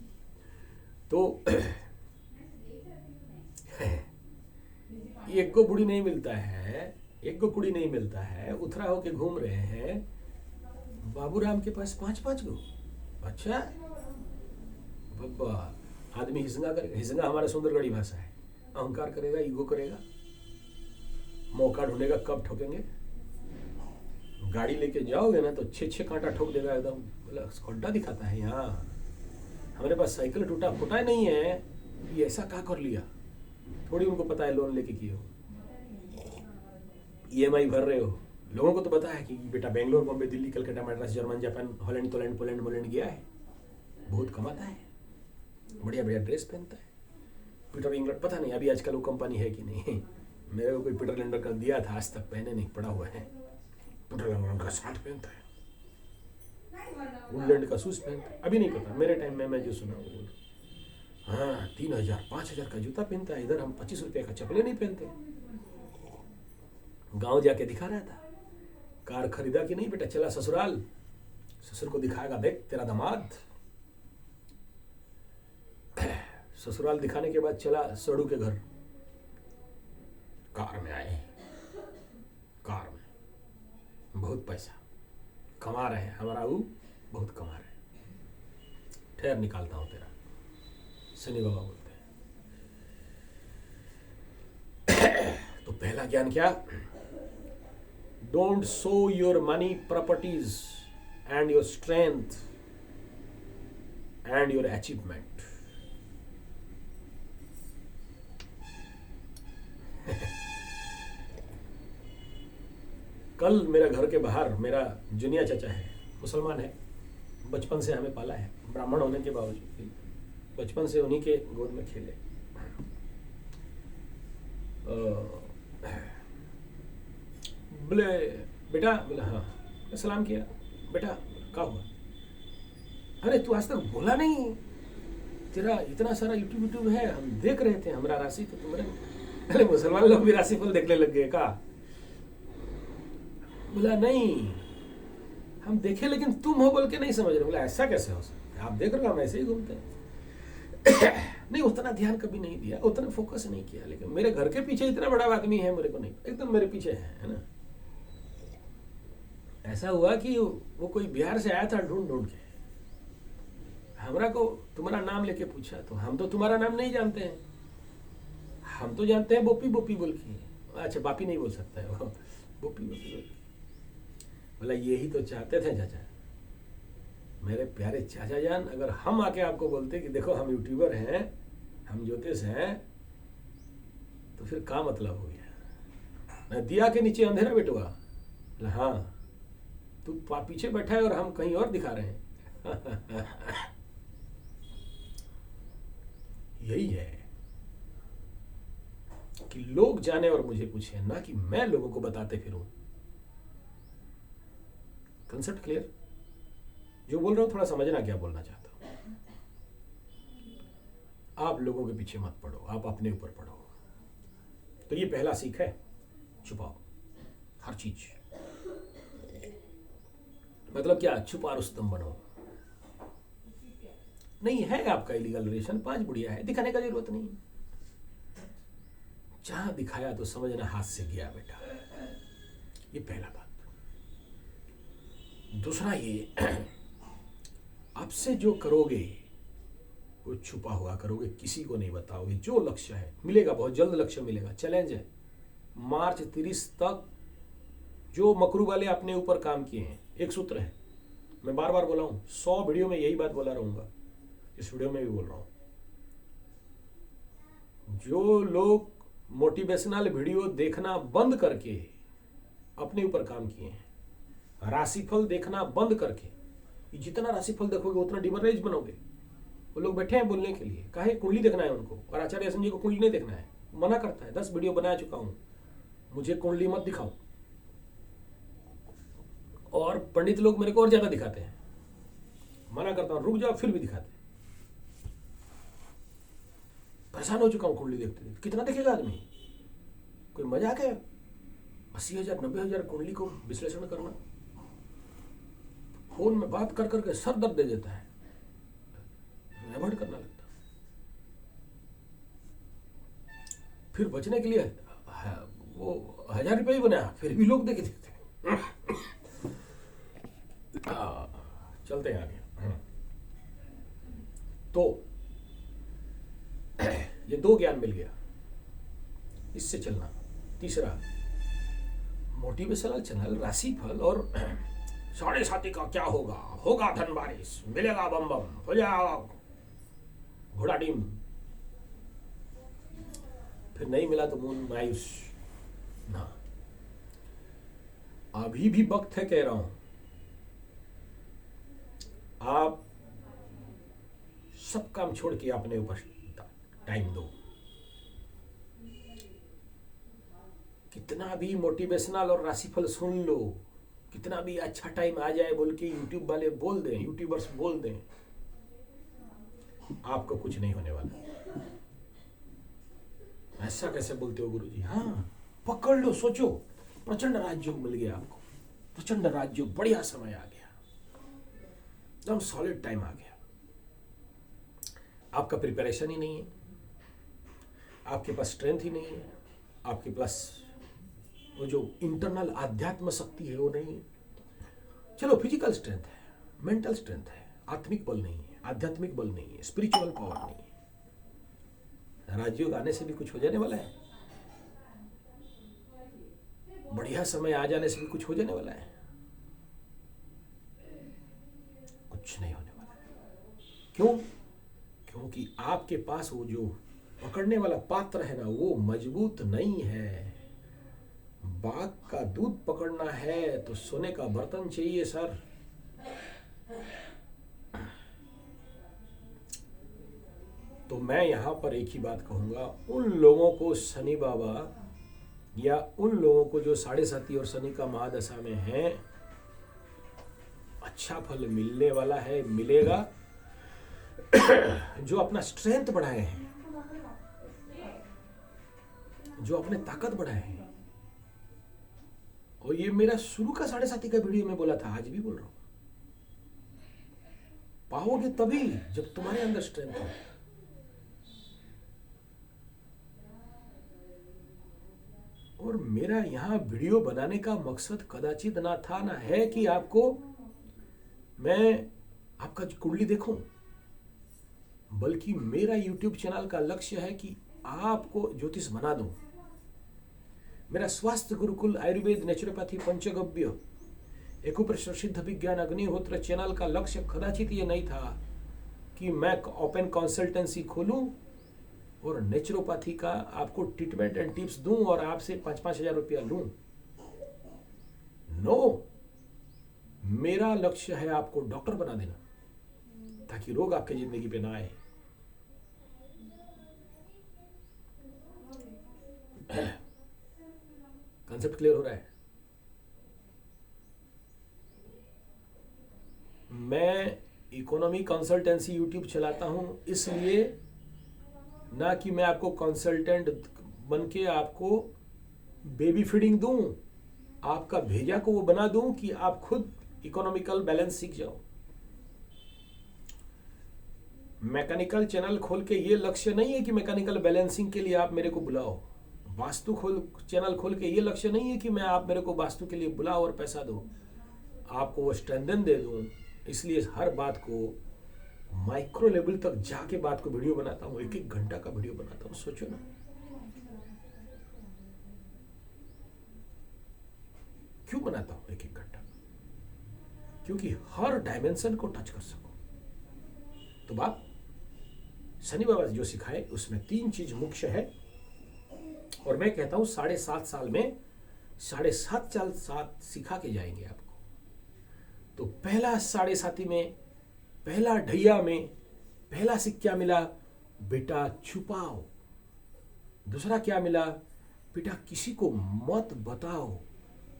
तो एक को बुढ़ी नहीं मिलता है, एक को कुड़ी नहीं मिलता है, उथरा होके घूम रहे हैं। बाबूराम के पास 5-5 गो। अच्छा बब्बा, आदमी हिसंगा करेगा। हिसंगा हमारा सुंदरगढ़ी भाषा है। अहंकार करेगा, ईगो करेगा, मौका ढूंढेगा कब ठोकेंगे। गाड़ी लेके जाओगे ना तो 6-6 कांटा ठोक देगा एकदम, खड्डा दिखाता है। यहाँ हमारे पास साइकिल टूटा फूटा नहीं है, ये ऐसा क्या कर लिया? थोड़ी उनको पता है लोन लेके किए हो, EMI भर रहे हो। लोगों को तो पता है कि बेटा Bangalore, Bombay, Delhi, Calcutta, Madras, German, Japan, Holland, Poland मोलैंड गया है, बहुत कमाता है, बढ़िया बढ़िया ड्रेस पहनता है। पीटर इंग्लैंड, पता नहीं अभी आजकल वो कंपनी है कि नहीं। मेरे को कोई पीटर इंग्लैंड का दिया था, आज तक पहने नहीं, पड़ा हुआ है। पीटर इंग्लैंड का शर्ट पहनता है, वुडलैंड का शूज पहनता है। अभी नहीं पता, मेरे टाइम में मैं जो सुना वो बोल। हाँ, 3000-5000 का जूता पहनता है। इधर हम 25 रुपये का चप्पलें नहीं पहनते। गांव जाके दिखा रहा था। कार खरीदा कि नहीं बेटा? चला ससुराल, ससुर को दिखाएगा, देख तेरा दामाद। ससुराल दिखाने के बाद चला सड़ू के घर, कार में आए, कार में बहुत पैसा कमा रहे हैं, हमारा वो बहुत कमा रहे हैं। ठहर निकालता हूं तेरा, शनि बाबा बोलते हैं। तो पहला ज्ञान क्या? Don't show your money, properties and your strength and your achievement. कल मेरा घर के बाहर मेरा जुनिया चाचा है, मुसलमान है, बचपन से हमें पाला है, ब्राह्मण होने के बावजूद बचपन से उन्हीं के गोद में खेले। बोले बेटा, बोला हाँ। सलाम किया, बेटा क्या हुआ? अरे तू आज तक बोला नहीं, तेरा इतना सारा यूट्यूब है, हम देख रहे थे हमारा राशि तो तुम्हारे। अरे मुसलमान लोग भी राशि फल देखने लग गए का? बोला नहीं, हम देखे लेकिन तुम हो बोल के नहीं समझ रहे। बोला ऐसा कैसे हो सकता है, आप देख रहे हो हम ऐसे ही घूमते हैं। नहीं, उतना ध्यान कभी नहीं दिया, उतना फोकस नहीं किया। लेकिन मेरे घर के पीछे इतना बड़ा आदमी है, मेरे को नहीं, एकदम मेरे पीछे है ना। ऐसा हुआ कि वो कोई बिहार से आया था ढूंढ ढूंढ के, हमरा को तुम्हारा नाम लेके पूछा, तो हम तो तुम्हारा नाम नहीं जानते हैं, हम तो जानते हैं बोपी बोपी बोल के। अच्छा, बापी नहीं बोल सकता है वो, बोपी बोपी बोल। बोला यही तो चाहते थे चाचा, मेरे प्यारे चाचा जान। अगर हम आके आपको बोलते कि देखो हम यूट्यूबर हैं, हम ज्योतिष हैं, तो फिर क्या मतलब हो गया? दिया के नीचे अंधेरा बेटुआ। बोला हाँ, तू पीछे बैठा है और हम कहीं और दिखा रहे हैं। यही है कि लोग जाने और मुझे पूछे, ना कि मैं लोगों को बताते फिरूं। Concept clear? जो बोल रहा हूं थोड़ा समझना क्या बोलना चाहता हूं। आप लोगों के पीछे मत पड़ो, आप अपने ऊपर पड़ो। तो ये पहला सीख है, छुपाओ हर चीज। मतलब क्या? छुपा रुस्तम बनो। नहीं है आपका इलीगल रिलेशन, 5 बुढ़िया है, दिखाने का जरूरत नहीं। जहां दिखाया तो समझना हाथ से गया बेटा। ये पहला बात। दूसरा ये, आपसे जो करोगे वो छुपा हुआ करोगे, किसी को नहीं बताओगे। जो लक्ष्य है मिलेगा, बहुत जल्द लक्ष्य मिलेगा। चैलेंज है मार्च 30 तक जो मकरू वाले अपने ऊपर काम किए हैं। एक सूत्र है, मैं बार बार बोला हूं, 100 वीडियो में यही बात बोला रहूंगा, इस वीडियो में भी बोल रहा हूं। जो लोग मोटिवेशनल वीडियो देखना बंद करके अपने ऊपर काम किए हैं, राशिफल देखना बंद करके, जितना राशिफल देखोगे उतना डिमोरलाइज बनोगे। वो लोग बैठे हैं बोलने के लिए, काहे कुंडली देखना है उनको, और आचार्य हसन जी को कुंडली नहीं देखना है, मना करता है। 10 वीडियो बना चुका हूं, मुझे कुंडली मत दिखाओ। और पंडित लोग मेरे को और ज्यादा दिखाते हैं, मना करता हूं, रुक जाओ, फिर भी दिखाते हैं। परेशान हो चुका हूं कुंडली देखते देखते। कितना देखेगा आदमी, कोई मजाक है? 80,000 90,000 कुंडली को विश्लेषण करना। फोन में बात कर करके सर दर्द दे देता है, अवॉइड करना लगता। फिर बचने के लिए वो 1000 रुपये ही बना, फिर भी लोग देखे देते हैं। चलते हैं आगे। तो ये 2 ज्ञान मिल गया, इससे चलना। तीसरा, मोटिवेशनल चैनल, राशिफल और 7.5 का क्या होगा, होगा धन बारिश, मिलेगा बम बम, हो जाएगा घोड़ा टीम, फिर नहीं मिला तो मून मायूस ना। अभी भी वक्त है, कह रहा हूं, आप सब काम छोड़ के अपने ऊपर टाइम दो। कितना भी मोटिवेशनल और राशिफल सुन लो, कितना भी अच्छा टाइम आ जाए बोल के यूट्यूब वाले बोल दें, यूट्यूबर्स बोल दें, आपको कुछ नहीं होने वाला। ऐसा कैसे बोलते हो गुरुजी? हाँ, पकड़ लो, सोचो, प्रचंड राजयोग मिल गया आपको, प्रचंड राजयोग, बढ़िया समय आ गया, एकदम सॉलिड टाइम आ गया। आपका प्रिपरेशन ही नहीं है, आपके पास स्ट्रेंथ ही नहीं है, आपके पास वो जो इंटरनल आध्यात्म शक्ति है वो नहीं है। चलो फिजिकल स्ट्रेंथ है, मेंटल स्ट्रेंथ है, आत्मिक बल नहीं है, आध्यात्मिक बल नहीं है, स्पिरिचुअल पावर नहीं है। राजयोग आने से भी कुछ हो जाने वाला है, बढ़िया समय आ जाने से भी कुछ हो जाने वाला है, कुछ नहीं होने वाला है। क्यों? क्योंकि आपके पास वो जो पकड़ने वाला पात्र है ना, वो मजबूत नहीं है। बाघ का दूध पकड़ना है तो सोने का बर्तन चाहिए सर। तो मैं यहां पर एक ही बात कहूंगा, उन लोगों को शनि बाबा, या उन लोगों को जो 7.5 और शनि का महादशा में हैं, अच्छा फल मिलने वाला है, मिलेगा। जो अपना स्ट्रेंथ बढ़ाए हैं, जो अपने ताकत बढ़ाए हैं, और ये मेरा शुरू का 7.5 का वीडियो में बोला था, आज भी बोल रहा हूं, पाओगे तभी जब तुम्हारे अंदर स्ट्रेंथ हो। और मेरा यहां वीडियो बनाने का मकसद कदाचित ना था, ना है कि आपको मैं आपका कुंडली देखूं, बल्कि मेरा YouTube चैनल का लक्ष्य है कि आपको ज्योतिष बना दूं। मेरा स्वास्थ्य गुरुकुल आयुर्वेद नेचुरोपैथी पंचगव्य एकुप्रेशर सिद्ध विज्ञान अग्निहोत्र चैनल का लक्ष्य कदाचित ये नहीं था कि मैं ओपन कंसल्टेंसी खोलूं और नेचुरोपैथी का आपको ट्रीटमेंट एंड टिप्स दूं और आपसे 5-5 हजार रुपया लूं। नो, मेरा लक्ष्य है आपको डॉक्टर बना देना, ताकि रोग आपकी जिंदगी पे ना आए। कंसेप्ट क्लियर हो रहा है? मैं इकोनॉमी कंसल्टेंसी यूट्यूब चलाता हूं, इसलिए ना कि मैं आपको कंसल्टेंट बन के आपको बेबी फीडिंग दूं, आपका भेजा को वो बना दूं कि आप खुद इकोनॉमिकल बैलेंस सीख जाओ। मैकेनिकल चैनल खोल के ये लक्ष्य नहीं है कि मैकेनिकल बैलेंसिंग के लिए आप मेरे को बुलाओ, वास्तु खोल चैनल खोल के ये लक्ष्य नहीं है कि मैं आप मेरे को वास्तु के लिए बुलाओ और पैसा दो, आपको वो स्ट्रेंथन दे दूं। इसलिए हर बात को माइक्रो लेवल तक जाके बात को वीडियो बनाता हूँ, 1-1 घंटा का वीडियो बनाता हूँ। सोचो ना, क्यों बनाता हूँ 1-1 घंटा? क्योंकि हर डायमेंशन को टच कर सको। तो बात शनि बाबा जो सिखाए उसमें 3 चीज मुख्य है, और मैं कहता हूं 7.5 साल में 7.5 साल सिखा के जाएंगे आपको। तो पहला 7.5 में, पहला ढैया में, पहला सीख क्या मिला? बेटा छुपाओ। दूसरा क्या मिला? बेटा किसी को मत बताओ।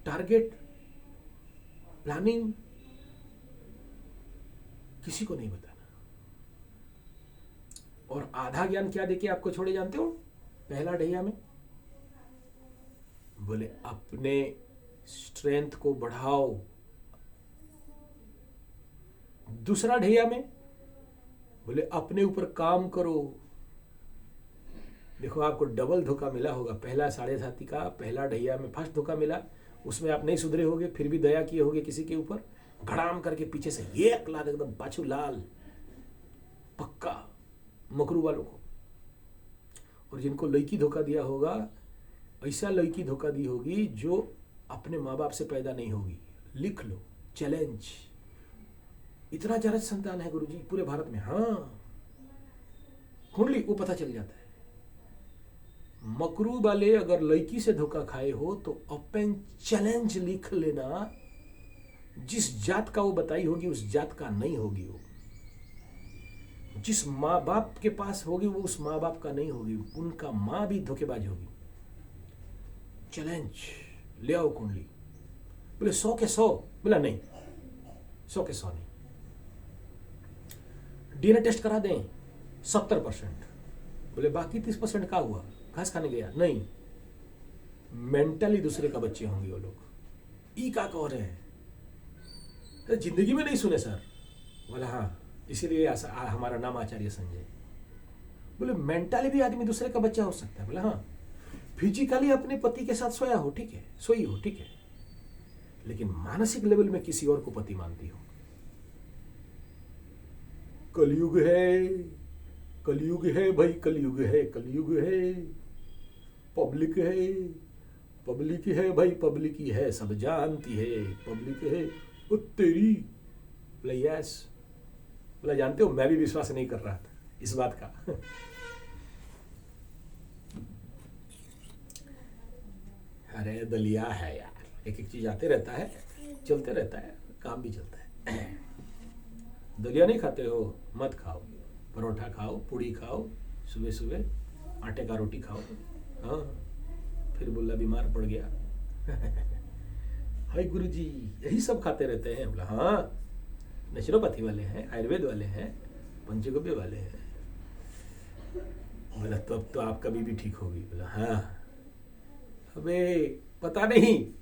टारगेट प्लानिंग किसी को नहीं बताना। और आधा ज्ञान क्या देके आपको छोड़े जानते हो? पहला ढैया में बोले अपने स्ट्रेंथ को बढ़ाओ। दूसरा ढैया में बोले अपने ऊपर काम करो। देखो आपको डबल धोखा मिला होगा। पहला 7.5 का पहला ढैया में फर्स्ट धोखा मिला, उसमें आप नहीं सुधरे होगे, फिर भी दया किए होगे किसी के ऊपर, घड़ाम करके पीछे से एक लात एकदम पाछू लाल पक्का मकरू वालों को। और जिनको लड़की धोखा दिया होगा, ऐसा लड़की धोखा दी होगी जो अपने माँ बाप से पैदा नहीं होगी। लिख लो, चैलेंज। इतना जरज संतान है गुरुजी पूरे भारत में। हाँ, कुंडली वो पता चल जाता है। मकरू वाले अगर लड़की से धोखा खाए हो तो ओपन चैलेंज लिख लेना। जिस जात का वो बताई होगी उस जात का नहीं होगी वो। जिस माँ बाप के पास होगी वो उस माँ बाप का नहीं होगी, उनका माँ भी धोखेबाज होगी। चैलेंज ले आओ कुंडली। बोले 100 के 100। बोला नहीं, 100 के 100 नहीं। डीएनए टेस्ट करा दें 70%। बोले बाकी 30% का हुआ? घास खाने गया? नहीं, मेंटली दूसरे का बच्चे होंगे वो लोग। ई का कह रहे हैं, जिंदगी में नहीं सुने सर। बोला हाँ, इसीलिए हमारा नाम आचार्य संजय। बोले मेंटली भी आदमी दूसरे का बच्चा हो सकता है? बोला हाँ। फिजिकली अपने पति के साथ सोया हो, ठीक है, सोई हो, ठीक है, लेकिन मानसिक लेवल में किसी और को पति मानती हो। कलयुग है, कलयुग है भाई, कलयुग है, कलयुग है। पब्लिक है, पब्लिक है भाई, पब्लिक ही है, सब जानती है, पब्लिक है। वो तेरी। बोला यस। बोला जानते हो मैं भी विश्वास नहीं कर रहा था इस बात का। अरे दलिया है यार, एक एक चीज आते रहता है, चलते रहता है, काम भी चलता है। दलिया नहीं खाते हो? मत खाओ। परोठा खाओ, पूड़ी खाओ, सुबह सुबह आटे का रोटी खाओ। हाँ, फिर बोला बीमार पड़ गया। हाय गुरुजी यही सब खाते रहते हैं? बोला हाँ, नेचुरोपैथी वाले हैं, आयुर्वेद वाले हैं, पंचगव्य वाले हैं। बोला तब तो आप कभी भी ठीक होगी? बोला हाँ। अबे पता नहीं,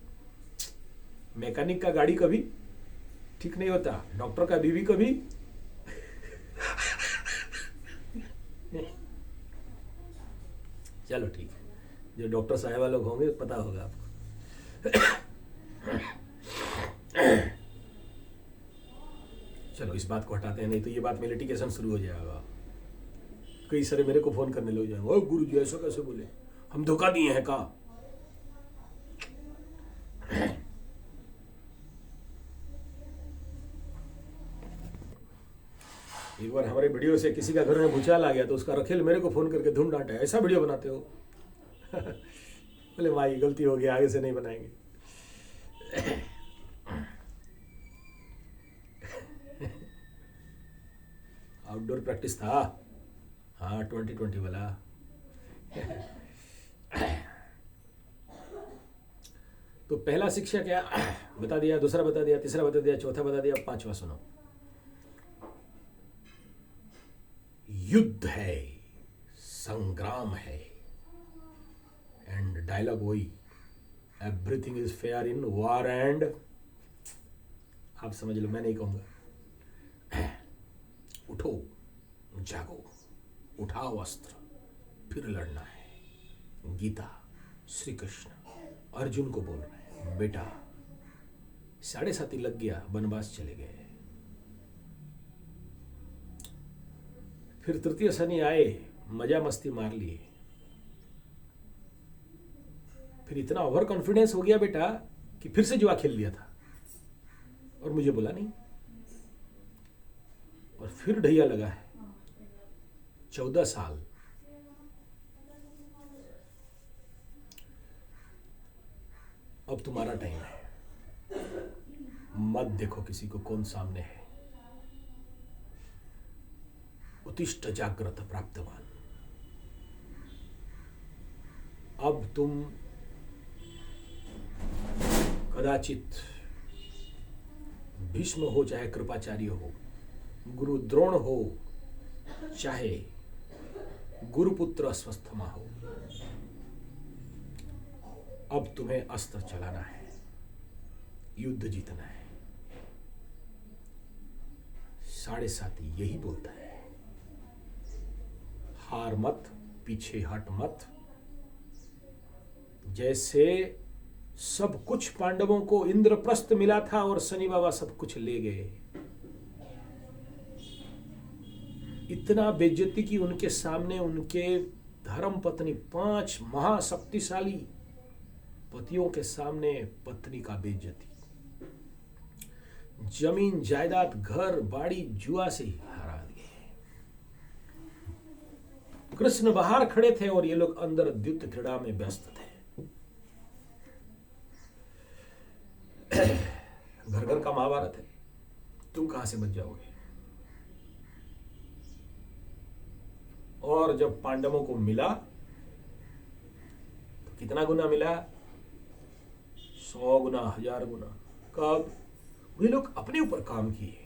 मैकेनिक का गाड़ी कभी ठीक नहीं होता, डॉक्टर का बीवी कभी। चलो ठीक है, जो डॉक्टर साहब लोग होंगे पता होगा आपको। चलो इस बात को हटाते हैं, नहीं तो ये बात में लिटिगेशन शुरू हो जाएगा। कई सारे मेरे को फोन करने लग जाएंगे, ओ गुरुजी ऐसा कैसे बोले, हम धोखा दिए हैं का? एक बार हमारे वीडियो से किसी का घर में भूचाल आ गया तो उसका रखेल मेरे को फोन करके धूम डांटा, ऐसा वीडियो बनाते हो। बोले भाई गलती हो गया, आगे से नहीं बनाएंगे। आउटडोर प्रैक्टिस था, हाँ 2020 वाला। तो पहला शिक्षा क्या बता दिया, दूसरा बता दिया, तीसरा बता दिया, चौथा बता दिया, पांचवा सुनो। युद्ध है, संग्राम है, एंड डायलॉग वही, everything is fair in war and. आप समझ लो, मैं नहीं कहूंगा। उठो, जागो, उठाओ अस्त्र, फिर लड़ना है। गीता। श्री कृष्ण अर्जुन को बोल रहे हैं, बेटा 7.5 लग गया, वनवास चले गए। फिर तृतीय शनि आए, मजा मस्ती मार लिए। फिर इतना ओवर कॉन्फिडेंस हो गया बेटा कि फिर से जुआ खेल लिया था और मुझे बोला नहीं। और फिर ढैया लगा है 14 साल। अब तुम्हारा टाइम है, मत देखो किसी को कौन सामने है। उत्तिष्ठ जाग्रत प्राप्तवान। अब तुम कदाचित भीष्म हो चाहे कृपाचार्य हो, गुरु द्रोण हो चाहे गुरुपुत्र अश्वत्थामा हो, अब तुम्हें अस्त्र चलाना है, युद्ध जीतना है। 7.5 यही बोलता है, हार मत, पीछे हट मत। जैसे सब कुछ पांडवों को इंद्रप्रस्थ मिला था और शनि बाबा सब कुछ ले गए, इतना बेइज्जती की उनके सामने उनके धर्म पत्नी, 5 महाशक्तिशाली पतियों के सामने पत्नी का बेइज्जती, जमीन जायदाद घर बाड़ी जुआ से हरा दिए। कृष्ण बाहर खड़े थे और ये लोग अंदर द्युत क्रीड़ा में व्यस्त थे। घर घर का महाभारत है, तुम कहां से बच जाओगे। और जब पांडवों को मिला तो कितना गुना मिला, 100 गुना, 1000 गुना। कब? वे लोग अपने ऊपर काम किए,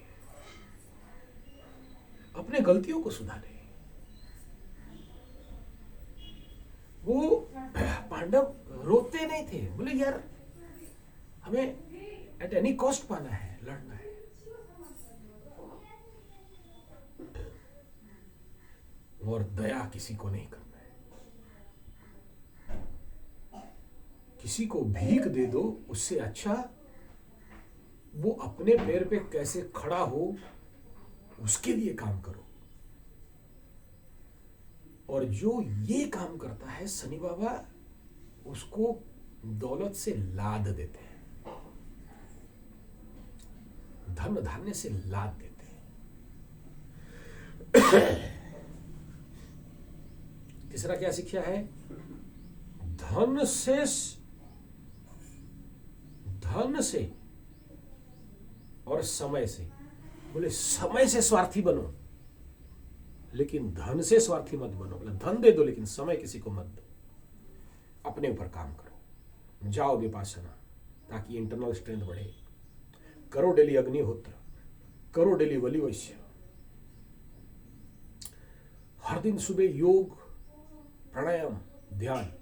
अपने गलतियों को सुधारे। वो पांडव रोते नहीं थे, बोले यार हमें एट एनी कॉस्ट पाना है, लड़ना है। और दया किसी को नहीं करना है। किसी को भीख दे दो, उससे अच्छा वो अपने पैर पे कैसे खड़ा हो उसके लिए काम करो। और जो ये काम करता है शनि बाबा उसको दौलत से लाद देते हैं, धन धान्य से लाद देते हैं। तीसरा क्या सीखा है? धन से और समय से। बोले समय से स्वार्थी बनो लेकिन धन से स्वार्थी मत बनो। बोले धन दे दो लेकिन समय किसी को मत दो। अपने ऊपर काम करो, जाओ विपासना, ताकि इंटरनल स्ट्रेंथ बढ़े। करो डेली अग्निहोत्र, करो डेली बलि वैश्य। हर दिन सुबह योग, प्राणायाम, ध्यान।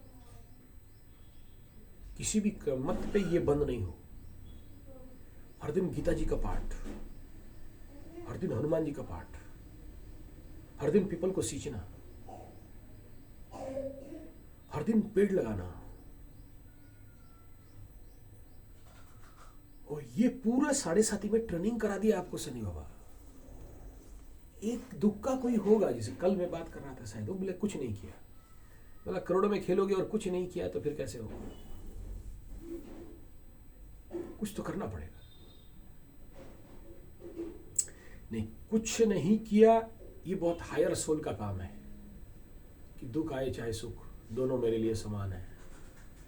किसी भी मत पे ये बंद नहीं हो। हर दिन गीता जी का पाठ, हर दिन हनुमान जी का पाठ, हर दिन पीपल को सींचना, हर दिन पेड़ लगाना। और ये पूरा 7.5 में ट्रेनिंग करा दिया आपको शनि बाबा। एक दुख का कोई होगा, जैसे कल मैं बात कर रहा था शायद, वो बोले कुछ नहीं किया। बोला करोड़ों में खेलोगे और कुछ नहीं किया तो फिर कैसे होगा? कुछ तो करना पड़ेगा। नहीं, कुछ नहीं किया, ये बहुत हायर सोल का काम है कि दुख आए चाहे सुख, दोनों मेरे लिए समान है।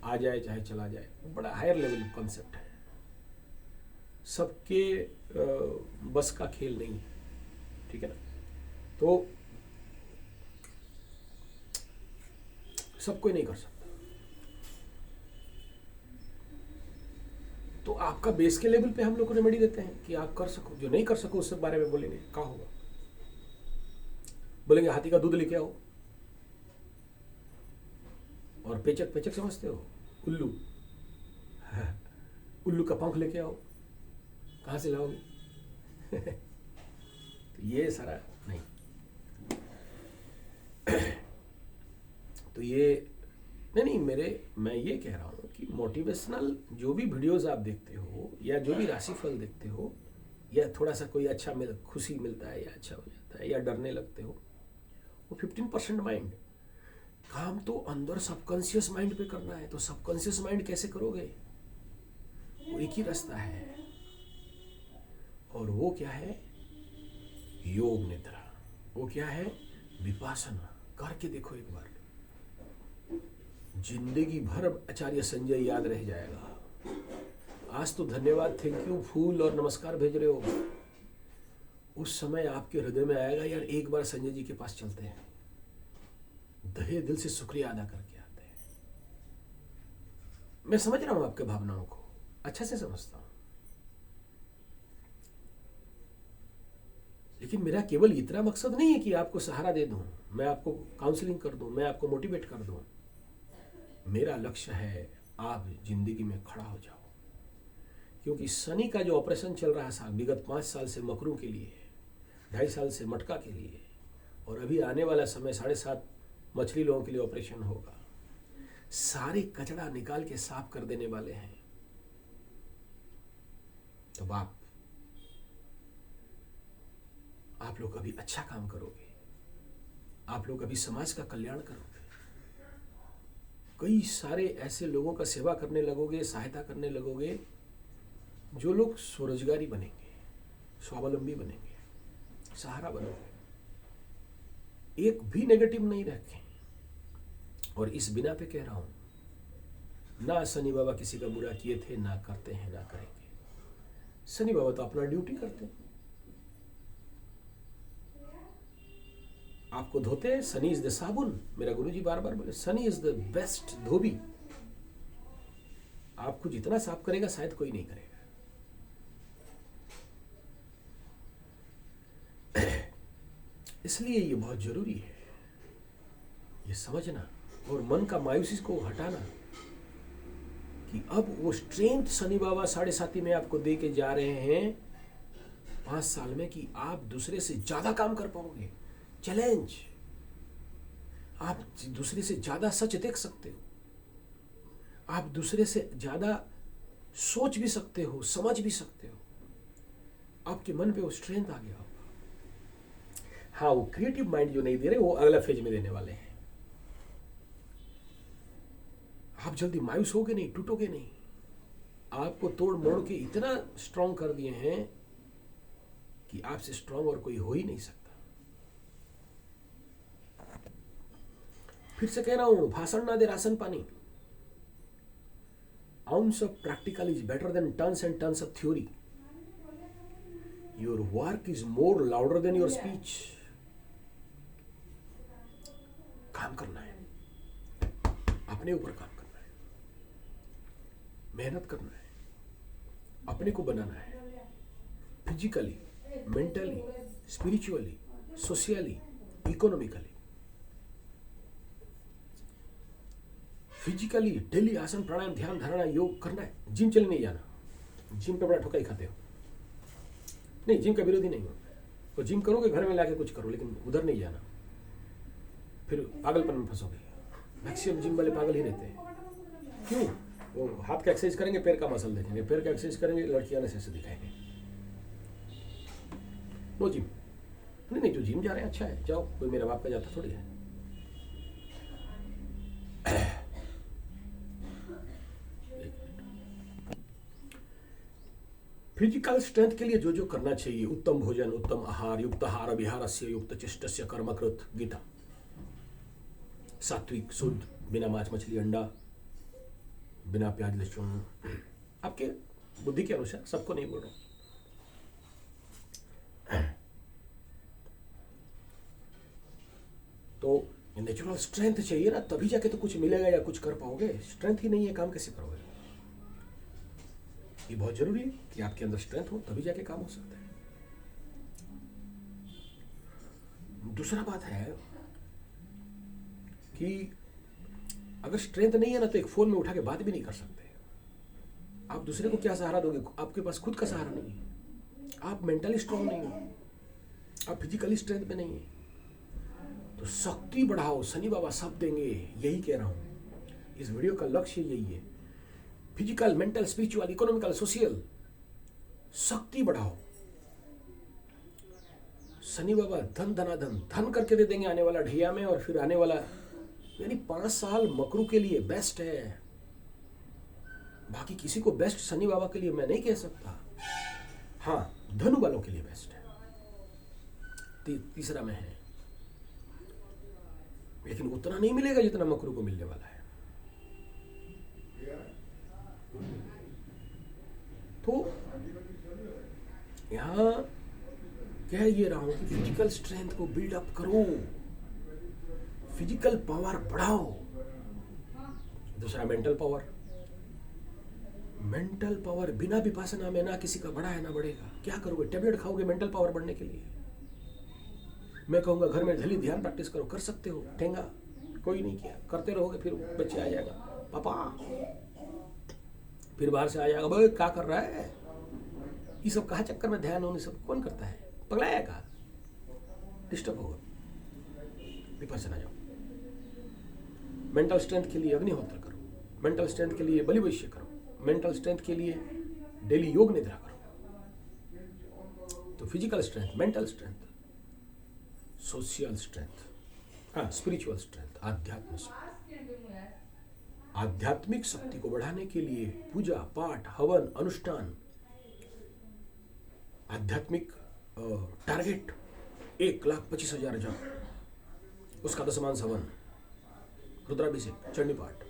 आ जाए चाहे चला जाए, बड़ा हायर लेवल कॉन्सेप्ट है। सबके बस का खेल नहीं है, ठीक है ना? तो सब कोई नहीं कर सकता। तो आपका बेस के लेवल पे हम लोग रेमेडी देते हैं कि आप कर सको। जो नहीं कर सको उससे बारे में बोलेंगे, क्या होगा? बोलेंगे हाथी का दूध लेके आओ। और पेचक पेचक समझते हो? उल्लू, उल्लू का पंख लेके आओ। कहां से लाओगे? तो ये सारा नहीं। तो ये नहीं नहीं, मैं ये कह रहा हूँ कि मोटिवेशनल जो भी वीडियोस आप देखते हो या जो भी राशिफल देखते हो, या थोड़ा सा कोई अच्छा खुशी मिलता है या अच्छा हो जाता है या डरने लगते हो, वो 15% माइंड। काम तो अंदर सबकॉन्शियस माइंड पे करना है। तो सबकॉन्शियस माइंड कैसे करोगे? वो एक ही रास्ता है, और वो क्या है? योग निद्रा। वो क्या है? विपासना। करके देखो एक बार, जिंदगी भर आचार्य संजय याद रह जाएगा। आज तो धन्यवाद, थैंक यू, फूल और नमस्कार भेज रहे हो, उस समय आपके हृदय में आएगा यार एक बार संजय जी के पास चलते हैं, तहे दिल से शुक्रिया अदा करके आते हैं। मैं समझ रहा हूं आपके भावनाओं को, अच्छा से समझता हूं, लेकिन मेरा केवल इतना मकसद नहीं है कि आपको सहारा दे दूं, मैं आपको काउंसलिंग कर दूं, मैं आपको मोटिवेट कर दूं। मेरा लक्ष्य है आप जिंदगी में खड़ा हो जाओ। क्योंकि शनि का जो ऑपरेशन चल रहा है विगत 5 साल से मकरों के लिए, 2.5 साल से मटका के लिए, और अभी आने वाला समय 7.5 मछली लोगों के लिए ऑपरेशन होगा, सारे कचरा निकाल के साफ कर देने वाले हैं। तो आप लोग अभी अच्छा काम करोगे, आप लोग अभी समाज का कल्याण करोगे, कई सारे ऐसे लोगों का सेवा करने लगोगे, सहायता करने लगोगे, जो लोग स्वरोजगारी बनेंगे, स्वावलंबी बनेंगे, सहारा बनोगे। एक भी नेगेटिव नहीं रखें। और इस बिना पे कह रहा हूं, ना शनि बाबा किसी का बुरा किए थे, ना करते हैं, ना करेंगे। शनि बाबा तो अपना ड्यूटी करते हैं, आपको धोते हैं। शनि इज द साबुन, मेरा गुरुजी बार बार बोले, शनि इज द बेस्ट धोबी। आपको जितना साफ करेगा शायद कोई नहीं करेगा। इसलिए ये बहुत जरूरी है ये समझना, और मन का मायूसी को हटाना कि अब वो स्ट्रेंथ शनि बाबा 7.5 में आपको दे के जा रहे हैं 5 साल में, कि आप दूसरे से ज्यादा काम कर पाओगे। चैलेंज, आप दूसरे से ज्यादा सच देख सकते हो, आप दूसरे से ज्यादा सोच भी सकते हो, समझ भी सकते हो। आपके मन पे वो स्ट्रेंथ आ गया होगा। हाँ, वो क्रिएटिव माइंड जो नहीं दे रहे, वो अगला फेज में देने वाले हैं। आप जल्दी मायूस होगे नहीं, टूटोगे नहीं। आपको तोड़ मोड़ के इतना स्ट्रांग कर दिए हैं कि आपसे स्ट्रांग और कोई हो ही नहीं सकता। फिर से कह रहा हूं, भाषण ना दे राशन पानी। ounce of practical is better than tons and tons of theory. Your work is more louder than your speech. काम करना है, अपने ऊपर काम करना है, मेहनत करना है, अपने को बनाना है, physically, mentally, spiritually, socially, economically. Physically daily आसन प्राणायाम ध्यान धारणा योग करना है। जिम चले नहीं जाना, जिम पे बड़ा ठोकाई खाते हो। नहीं, जिम का विरोधी नहीं हो, तो जिम करोगे घर में लाके कुछ करो, लेकिन उधर नहीं जाना, फिर पागलपन में फंसोगे। मैक्सिमम जिम वाले पागल ही रहते हैं। क्यों? वो हाथ का एक्सरसाइज करेंगे, पैर का मसल देखेंगे, पैर का एक्सरसाइज करेंगे, लड़कियां ऐसे दिखाएंगे। No gym. नहीं, जो जिम जा रहे हैं अच्छा है, जाओ, कोई मेरा बाप का जाता थोड़ी है। फिजिकल स्ट्रेंथ के लिए जो जो करना चाहिए, उत्तम भोजन, उत्तम आहार, युक्त आहार विहारस्य युक्त चेष्टस्य कर्मकृत, गीता। सात्विक, शुद्ध, बिना मांस मछली अंडा, बिना प्याज लहसुन, आपके बुद्धि के अनुसार, सबको नहीं बोल रहा। तो नेचुरल स्ट्रेंथ चाहिए ना, तभी जाके तो कुछ मिलेगा या कुछ कर पाओगे। स्ट्रेंथ ही नहीं है, काम कैसे करोगे? ये बहुत जरूरी है कि आपके अंदर स्ट्रेंथ हो, तभी जाके काम हो सकता है। दूसरा बात है कि अगर स्ट्रेंथ नहीं है ना, तो एक फोन में उठा के बात भी नहीं कर सकते। आप दूसरे को क्या सहारा दोगे? आपके पास खुद का सहारा नहीं है, आप मेंटली स्ट्रांग नहीं हो, आप फिजिकली स्ट्रेंथ पे नहीं है। तो शक्ति बढ़ाओ, शनि बाबा सब देंगे, यही कह रहा हूं। इस वीडियो का लक्ष्य यही है, physical, mental, spiritual, economical, social शक्ति बढ़ाओ। शनि बाबा धन धनाधन धन करके दे देंगे आने वाला ढैया में, और फिर आने वाला यानी 5 साल मकरू के लिए बेस्ट है। बाकी किसी को बेस्ट शनि बाबा के लिए मैं नहीं कह सकता। हाँ, धनु वालों के लिए बेस्ट है। तीसरा में है, लेकिन उतना नहीं मिलेगा जितना मकरू को मिलने वाला है। तो यहां कह ये रहा हूं कि फिजिकल स्ट्रेंथ को बिल्डअप करो, फिजिकल पावर बढ़ाओ। दूसरा मेंटल पावर। मेंटल पावर बिना विपासना में ना किसी का बढ़ा है ना बढ़ेगा। क्या करोगे? टेबलेट खाओगे मेंटल पावर बढ़ने के लिए? मैं कहूंगा घर में ढली ध्यान प्रैक्टिस करो, कर सकते हो। ठेंगा कोई नहीं किया, करते रहोगे फिर बच्चे आ जाएगा, पापा, फिर बाहर से आ जाएगा, भाई क्या कर रहा है, ये सब कहा चक्कर में ध्यान होने सब कौन करता है, पगलाया का, डिस्टर्ब होगा। विपासना जाओ। मेंटल स्ट्रेंथ के लिए अग्निहोत्र करो, मेंटल स्ट्रेंथ के लिए बलिवैश्य करो, मेंटल स्ट्रेंथ के लिए डेली योग निद्रा करो। तो physical strength, mental strength, social strength, हाँ, स्पिरिचुअल स्ट्रेंथ, आध्यात्मिक शक्ति। आध्यात्मिक शक्ति को बढ़ाने के लिए पूजा पाठ, हवन, अनुष्ठान, आध्यात्मिक टारगेट 1,25,000 जप, उसका दशमांश हवन, रुद्राभिषेक, चंडी पाठ,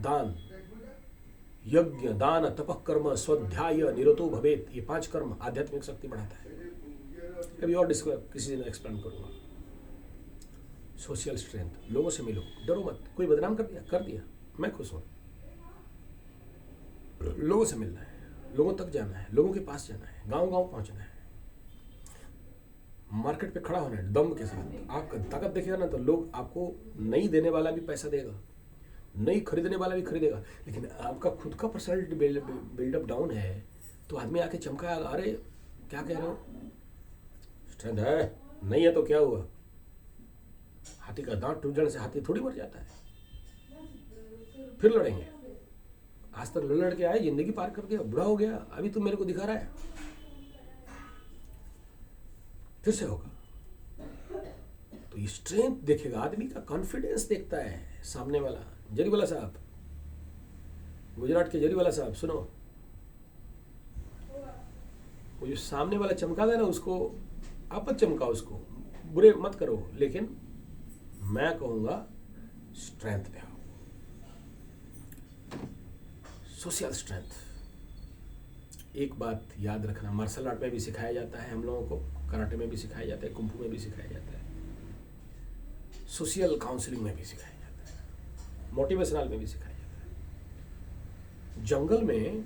दान, यज्ञ, दान, तपः कर्म, स्वाध्याय, निरतो भवेत, ये 5 कर्म आध्यात्मिक शक्ति बढ़ाता है। कभी और किसी दिन एक्सप्लेन करूंगा। सोशल स्ट्रेंथ, लोगों से मिलो, डरो मत। कोई बदनाम कर दिया, मैं खुश हूं। लोगों से मिलना है, लोगों तक जाना है, लोगों के पास जाना है, गांव गांव पहुंचना है, मार्केट पे खड़ा होना है दम के साथ। आपका ताकत देखेगा ना तो लोग आपको नहीं देने वाला भी पैसा देगा, नहीं खरीदने वाला भी खरीदेगा। लेकिन आपका खुद का पर्सनैलिटी बिल्डअप डाउन है तो आदमी आके चमका, अरे क्या कह रहे हो, स्ट्रेंथ है नहीं है तो क्या हुआ, हाथी का दांत टूट जाने से हाथी थोड़ी मर जाता है। फिर लड़ेंगे। आज तक लड़ के आए, जिंदगी पार कर दिया, बुढ़ा हो गया, अभी तुम मेरे को दिखा रहा है, फिर से होगा। तो ये स्ट्रेंथ देखेगा आदमी का, कॉन्फिडेंस देखता है सामने वाला। जरीवाला साहब, गुजरात के जरीवाला साहब, सुनो, वो जो सामने वाला चमका है ना, उसको आप मत चमकाओ, उसको बुरे मत करो, लेकिन मैं कहूंगा स्ट्रेंथ पे आओ। सोशल स्ट्रेंथ, एक बात याद रखना, मार्शल आर्ट में भी सिखाया जाता है हम लोगों को, कराटे में भी सिखाया जाता है, कुंफू में भी सिखाया जाता है, सोशल काउंसलिंग में भी सिखाया जाता है, मोटिवेशनल में भी सिखाया जाता है। जंगल में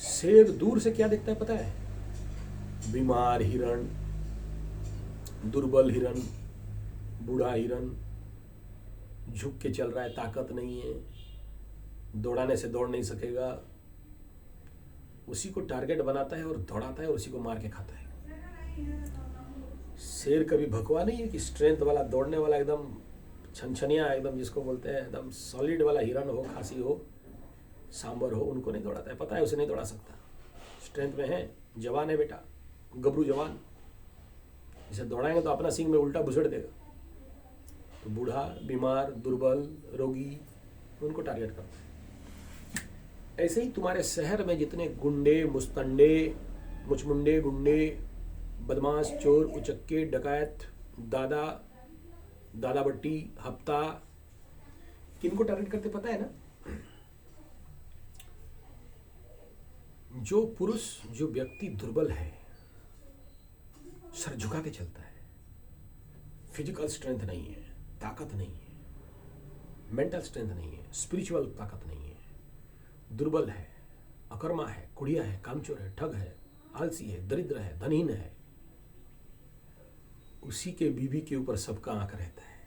शेर दूर से क्या देखता है पता है? बीमार हिरण, दुर्बल हिरण, बूढ़ा हिरण, झुक के चल रहा है, ताकत नहीं है, दौड़ाने से दौड़ नहीं सकेगा, उसी को टारगेट बनाता है और दौड़ाता है और उसी को मार के खाता है। शेर कभी भकवा नहीं है कि स्ट्रेंथ वाला, दौड़ने वाला, एकदम छनछनिया, एकदम जिसको बोलते हैं एकदम सॉलिड वाला हिरण हो, खासी हो, सांबर हो, उनको नहीं दौड़ाता है। पता है उसे नहीं दौड़ा सकता, स्ट्रेंथ में है, जवान है बेटा, गबरू जवान। इसे दौड़ाएंगे तो अपना सींग में उल्टा भुसड़ देगा। तो बूढ़ा, बीमार, दुर्बल, रोगी, उनको टारगेट करता है। ऐसे ही तुम्हारे शहर में जितने गुंडे, मुस्तंडे, मुचमुंडे, गुंडे, बदमाश, चोर, उचक्के, डकैत, दादा बट्टी, हफ्ता, किनको टारगेट करते पता है ना? जो पुरुष, जो व्यक्ति दुर्बल है, सर झुका के चलता है, फिजिकल स्ट्रेंथ नहीं है, ताकत नहीं है, मेंटल स्ट्रेंथ नहीं है, स्पिरिचुअल ताकत नहीं है, दुर्बल है, अकर्मा है, कुड़िया है, कामचोर है, ठग है, आलसी है, दरिद्र है, धनहीन है, उसी के बीवी के ऊपर सबका आंख रहता है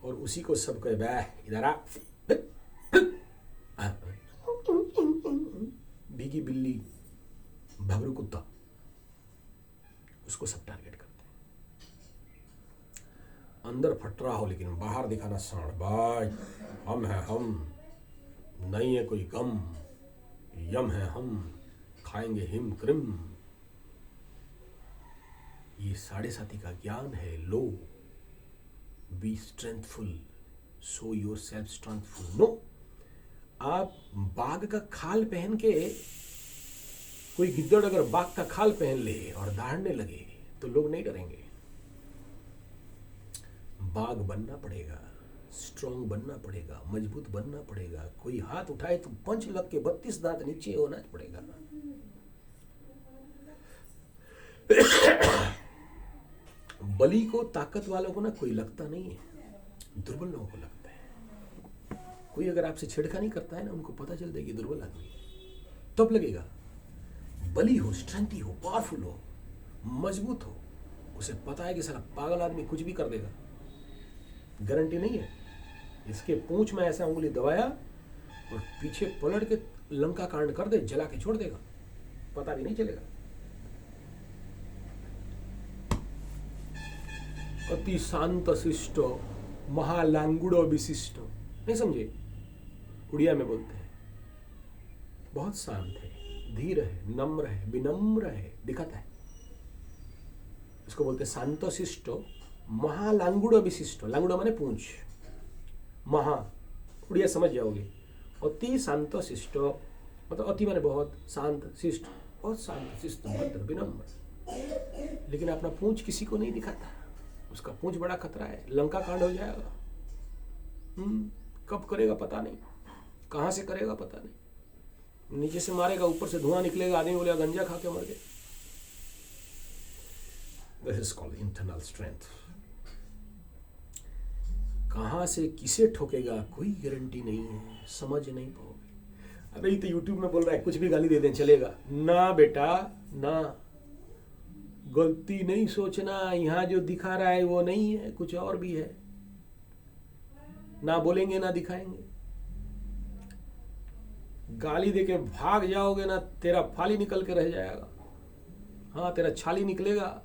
और उसी को सब कहे, वह इधर आ, भीगी बिल्ली, भगरू कुत्ता, उसको सब टारगेट करते हैं। अंदर फट रहा हो लेकिन बाहर दिखाना सांड भाई, हम है हम, नहीं है कोई गम, यम है हम, खाएंगे हिम क्रिम। ये साढ़े साथी का ज्ञान है। लो, be strengthful, show your self strengthful. No, आप बाघ का खाल पहन के, कोई गिद्दड़ अगर बाघ का खाल पहन ले और दहाड़ने लगे तो लोग नहीं डरेंगे। बाघ बनना पड़ेगा, स्ट्रांग बनना पड़ेगा, मजबूत बनना पड़ेगा। कोई हाथ उठाए तो पंच लग के 32 दांत नीचे होना पड़ेगा। बलि को, ताकत वालों को ना कोई लगता नहीं है, दुर्बल लोगों को लगता है। कोई अगर आपसे छेड़खानी करता है ना, उनको पता चल जाएगी दुर्बल आदमी है, तब लगेगा। बलि हो, स्ट्रेंथी हो, पावरफुल हो, मजबूत हो, उसे पता है कि साला पागल आदमी कुछ भी कर देगा, गारंटी नहीं है। इसके पूंछ में ऐसा उंगली दबाया और पीछे पलट के लंका कांड कर दे, जला के छोड़ देगा, पता भी नहीं चलेगा। अति शांत शिष्ट महालांगुड़ो विशिष्ट, नहीं समझे? उड़िया में बोलते हैं। बहुत शांत है, धीर है, नम्र है, विनम्र है, दिखाता है। इसको बोलते हैं शांत शिष्ट महालांगुड़ो विशिष्ट। लांगुड़ो माने पूंछ, महा उड़िया समझ जाओगे। अति शांत शिष्ट मतलब अति माने बहुत, शांत, शिष्ट बहुत शांत, शिष्ट, भद्र, विनम्र। लेकिन अपना पूंछ किसी को नहीं दिखाता, उसका पूंछ बड़ा खतरा है, लंका कांड हो जाएगा। कब करेगा पता नहीं, कहां से करेगा पता नहीं, नीचे से मारेगा, ऊपर से धुआं निकलेगा, आदमी बोलेगा गंजा खा के मर गए। This is called internal strength. कहां से किसे ठोकेगा कोई गारंटी नहीं है, समझ नहीं पाओगे। अरे ये तो यूट्यूब में बोल रहा है कुछ भी गाली दे दें चलेगा ना बेटा, ना, गलती नहीं सोचना। यहां जो दिखा रहा है वो नहीं है, कुछ और भी है। ना बोलेंगे ना दिखाएंगे। गाली देके भाग जाओगे ना, तेरा फाली निकल के रह जाएगा। हाँ, तेरा छाली निकलेगा।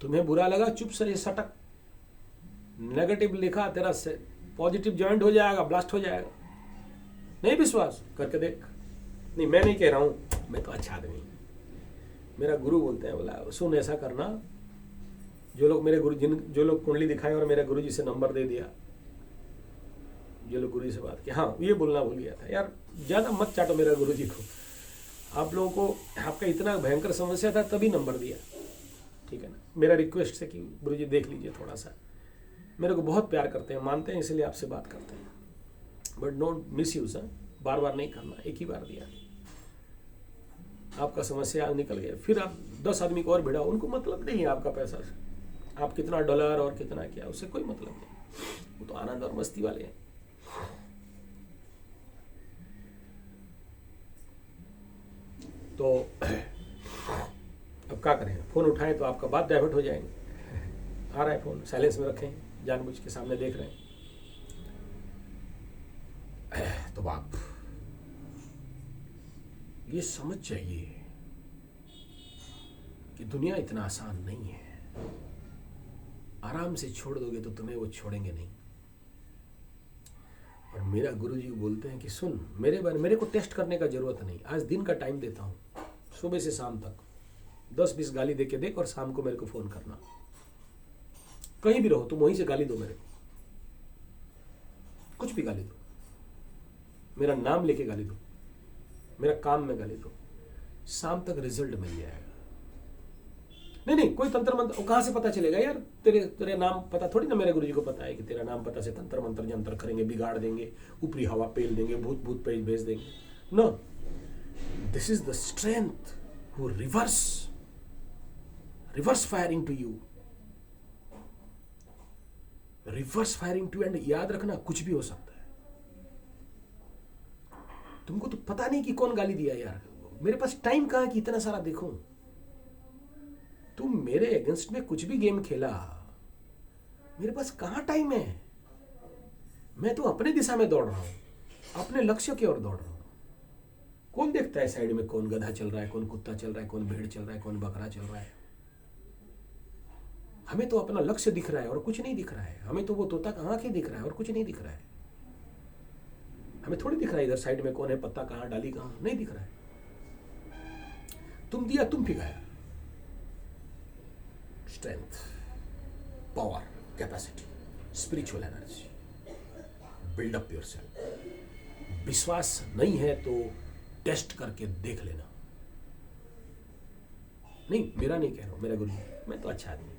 तुम्हें बुरा लगा, चुप से सटक। नेगेटिव लिखा, तेरा पॉजिटिव जॉइंट हो जाएगा, ब्लास्ट हो जाएगा। नहीं विश्वास करके देख। नहीं, मैं नहीं कह रहा हूं, मैं तो अच्छा आदमी। मेरा गुरु बोलते हैं, बोला सुन ऐसा करना, जो लोग मेरे गुरु, जो लोग कुंडली दिखाए और मेरे गुरु जी से नंबर दे दिया, जो लोग गुरु जी से बात की, हाँ ये बोलना भूल गया था यार, ज्यादा मत चाटो मेरा गुरु जी को। आप लोगों को आपका इतना भयंकर समस्या था तभी नंबर दिया, ठीक है ना। मेरा रिक्वेस्ट है कि गुरु जी देख लीजिए थोड़ा सा। मेरे को बहुत प्यार करते हैं, मानते हैं, इसलिए आपसे बात करते हैं। बट डोंट मिस यूज, बार बार नहीं करना। एक ही बार दिया, आपका समस्या निकल गया, फिर आप 10 आदमी को और भिड़ाओ, उनको मतलब नहीं है आपका पैसा से, आप कितना डॉलर और कितना क्या, उससे कोई मतलब नहीं। वो तो आनंद और मस्ती वाले हैं। तो अब क्या करें, फोन उठाएं तो आपका बात डाइवर्ट हो जाएंगे। आ रहा है फोन, साइलेंस में रखें, जानबूझ के सामने देख रहे हैं। तो आप ये समझ जाइए कि दुनिया इतना आसान नहीं है। आराम से छोड़ दोगे तो तुम्हें वो छोड़ेंगे नहीं। और मेरा गुरु जी बोलते हैं कि सुन, मेरे को टेस्ट करने का जरूरत नहीं, आज दिन का टाइम देता हूं, सुबह से शाम तक 10-20 गाली दे के देख, और शाम को मेरे को फोन करना। कहीं भी रहो तुम, वहीं से गाली दो मेरे को, कुछ भी गाली दो, मेरा नाम लेके गाली दो, मेरा काम में गाली दो, शाम तक रिजल्ट मिल जाएगा। नहीं, कोई तंत्र मंत्र कहां से पता चलेगा यार? तेरे नाम पता थोड़ी ना मेरे गुरु जी को पता है कि तेरा नाम पता से तंत्र मंत्र जंतर करेंगे, बिगाड़ देंगे, ऊपरी हवा पेल देंगे, भूत पे भेज देंगे। No, this is the strength who reverse firing to you, reverse firing too. And याद रखना, कुछ भी हो सकता है। तुमको तो पता नहीं कि कौन गाली दिया यार। मेरे पास टाइम कहां कि इतना सारा देखूं। तुम मेरे अगेंस्ट में कुछ भी गेम खेला, मेरे पास कहां टाइम है। मैं तो अपने दिशा में दौड़ रहा हूं, अपने लक्ष्य की ओर दौड़ रहा हूं। कौन देखता है साइड में कौन गधा चल रहा है, कौन कुत्ता चल रहा है, कौन भेड़ चल रहा है, कौन बकरा चल रहा है? हमें तो अपना लक्ष्य दिख रहा है और कुछ नहीं दिख रहा है। हमें तो वो तोता का आंखें दिख रहा है और कुछ नहीं दिख रहा है। हमें थोड़ी दिख रहा है इधर साइड में कौन है, पत्ता कहाँ, डाली कहाँ, नहीं दिख रहा है। तुम दिया तुम फिगाया। Strength, power, capacity, spiritual energy, build up yourself. विश्वास नहीं है तो टेस्ट करके देख लेना। नहीं, मेरा नहीं कह रहा हूं, मेरा गुरु, मैं तो अच्छा आदमी।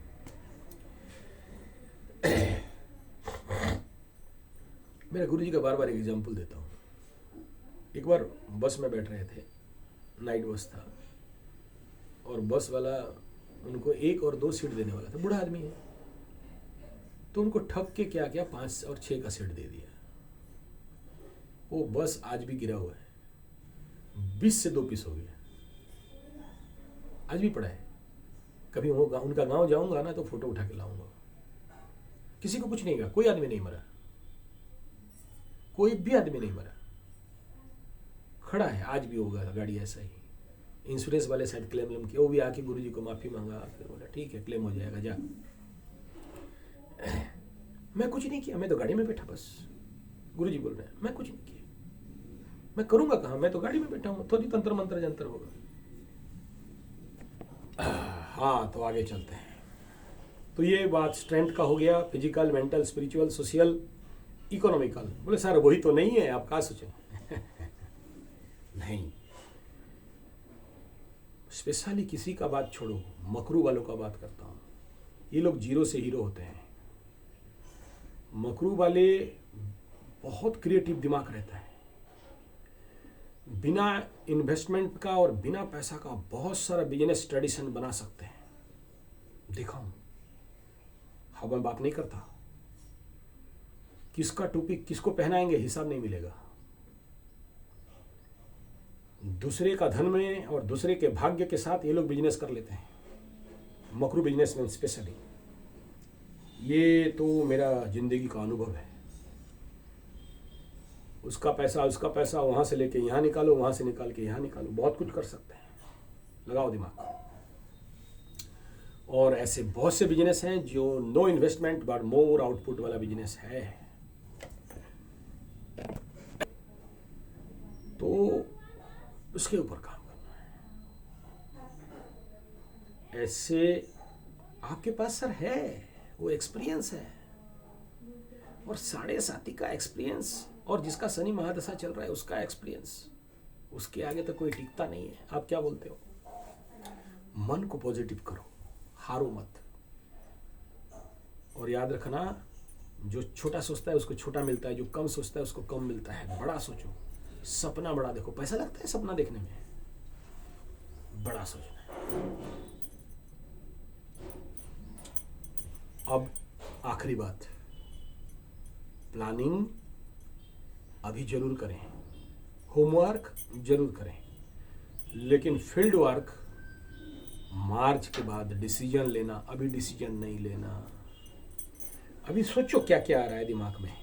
मेरे गुरु जी का बार बार एग्जाम्पल देता हूँ। एक बार बस में बैठ रहे थे, नाइट बस था, और बस वाला उनको 1 और 2 सीट देने वाला था। बूढ़ा आदमी है, तो उनको ठग के क्या किया, 5 और 6 का सीट दे दिया। वो बस आज भी गिरा हुआ है, 20 से 2 पीस हो गया, आज भी पड़ा है। कभी वो उनका गांव जाऊंगा ना तो फोटो उठा के लाऊंगा। किसी को कुछ नहीं हुआ, कोई आदमी नहीं मरा, कोई भी आदमी नहीं मरा, खड़ा है, आज भी होगा गाड़ी ऐसा ही। इंश्योरेंस वाले शायद क्लेम किया, वो भी आके गुरुजी को माफी मांगा, फिर बोला ठीक है क्लेम हो जाएगा, जा। मैं कुछ नहीं किया, मैं तो गाड़ी में बैठा बस। गुरुजी बोल रहे हैं मैं कुछ नहीं किया, मैं करूंगा कहां, मैं तो गाड़ी में बैठा हूं, थोड़ी तंत्र मंत्र जंतर होगा। हाँ, तो आगे चलते हैं। तो ये बात स्ट्रेंथ का हो गया, physical, mental, spiritual, social, economical. बोले सर वही तो नहीं है, आप क्या सोचे? नहीं, स्पेशली किसी का बात छोड़ो, मकरू वालों का बात करता हूं। ये लोग जीरो से हीरो होते हैं। मकरू वाले बहुत क्रिएटिव दिमाग रहता है, बिना इन्वेस्टमेंट का और बिना पैसा का बहुत सारा बिजनेस ट्रेडिशन बना सकते हैं। देखा हूं, हाँ, मैं बात नहीं करता, किसका टोपी किसको पहनाएंगे हिसाब नहीं मिलेगा। दूसरे का धन में और दूसरे के भाग्य के साथ ये लोग बिजनेस कर लेते हैं, मकरू बिजनेसमैन स्पेशली। ये तो मेरा जिंदगी का अनुभव है। उसका पैसा वहां से लेके यहां निकालो, वहां से निकाल के यहां निकालो, बहुत कुछ कर सकते हैं, लगाओ दिमाग। और ऐसे बहुत से बिजनेस हैं जो no investment but more output वाला बिजनेस है। तो उसके ऊपर काम करना है। ऐसे आपके पास सर है, वो एक्सपीरियंस है, और 7.5 का एक्सपीरियंस, और जिसका शनि महादशा चल रहा है उसका एक्सपीरियंस, उसके आगे तो कोई टिकता नहीं है। आप क्या बोलते हो? मन को पॉजिटिव करो, हारो मत। और याद रखना, जो छोटा सोचता है उसको छोटा मिलता है, जो कम सोचता है उसको कम मिलता है। बड़ा सोचो, सपना बड़ा देखो। पैसा लगता है सपना देखने में, बड़ा सोचना है। अब आखिरी बात, प्लानिंग अभी जरूर करें, होमवर्क जरूर करें, लेकिन फील्ड वर्क मार्च के बाद डिसीजन लेना। अभी डिसीजन नहीं लेना। अभी सोचो क्या क्या आ रहा है दिमाग में,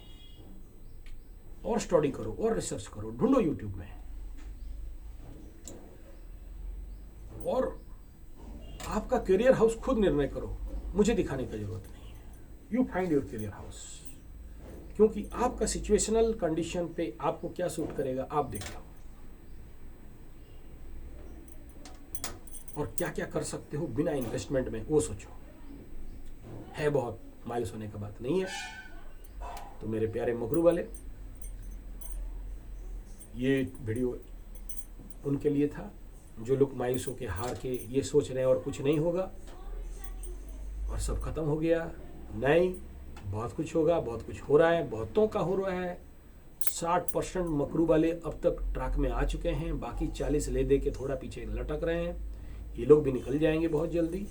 और स्टडी करो और रिसर्च करो, ढूंढो यूट्यूब में। और आपका करियर हाउस खुद निर्णय करो, मुझे दिखाने की जरूरत नहीं है। You find your career house, क्योंकि आपका सिचुएशनल कंडीशन पे आपको क्या सूट करेगा आप देख लो, और क्या क्या कर सकते हो बिना इन्वेस्टमेंट में वो सोचो। है बहुत मायूस होने का बात नहीं है। तो मेरे प्यारे मकरू वाले, ये वीडियो उनके लिए था जो लोग मायूस होकर हार के ये सोच रहे हैं और कुछ नहीं होगा और सब खत्म हो गया। नहीं, बहुत कुछ होगा, बहुत कुछ हो रहा है, बहुतों का हो रहा है। 60% मकरू वाले अब तक ट्रैक में आ चुके हैं, बाकी 40 ले दे के थोड़ा पीछे लटक रहे हैं। ये लोग भी निकल जाएंगे बहुत जल्दी।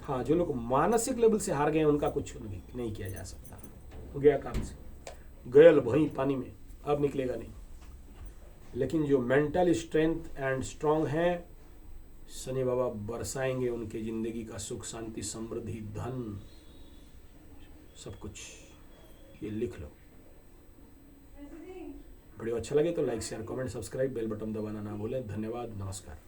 हाँ, जो लोग मानसिक लेवल से हार गए हैं उनका कुछ नहीं किया जा सकता, हो गया काम से, गयल वहीं पानी में, अब निकलेगा नहीं। लेकिन जो मेंटल स्ट्रेंथ एंड स्ट्रांग हैं, शनि बाबा बरसाएंगे उनके जिंदगी का सुख, शांति, समृद्धि, धन, सब कुछ। ये लिख लो। वीडियो अच्छा लगे तो like, share, comment, subscribe, bell button दबाना ना भूलें। धन्यवाद, नमस्कार।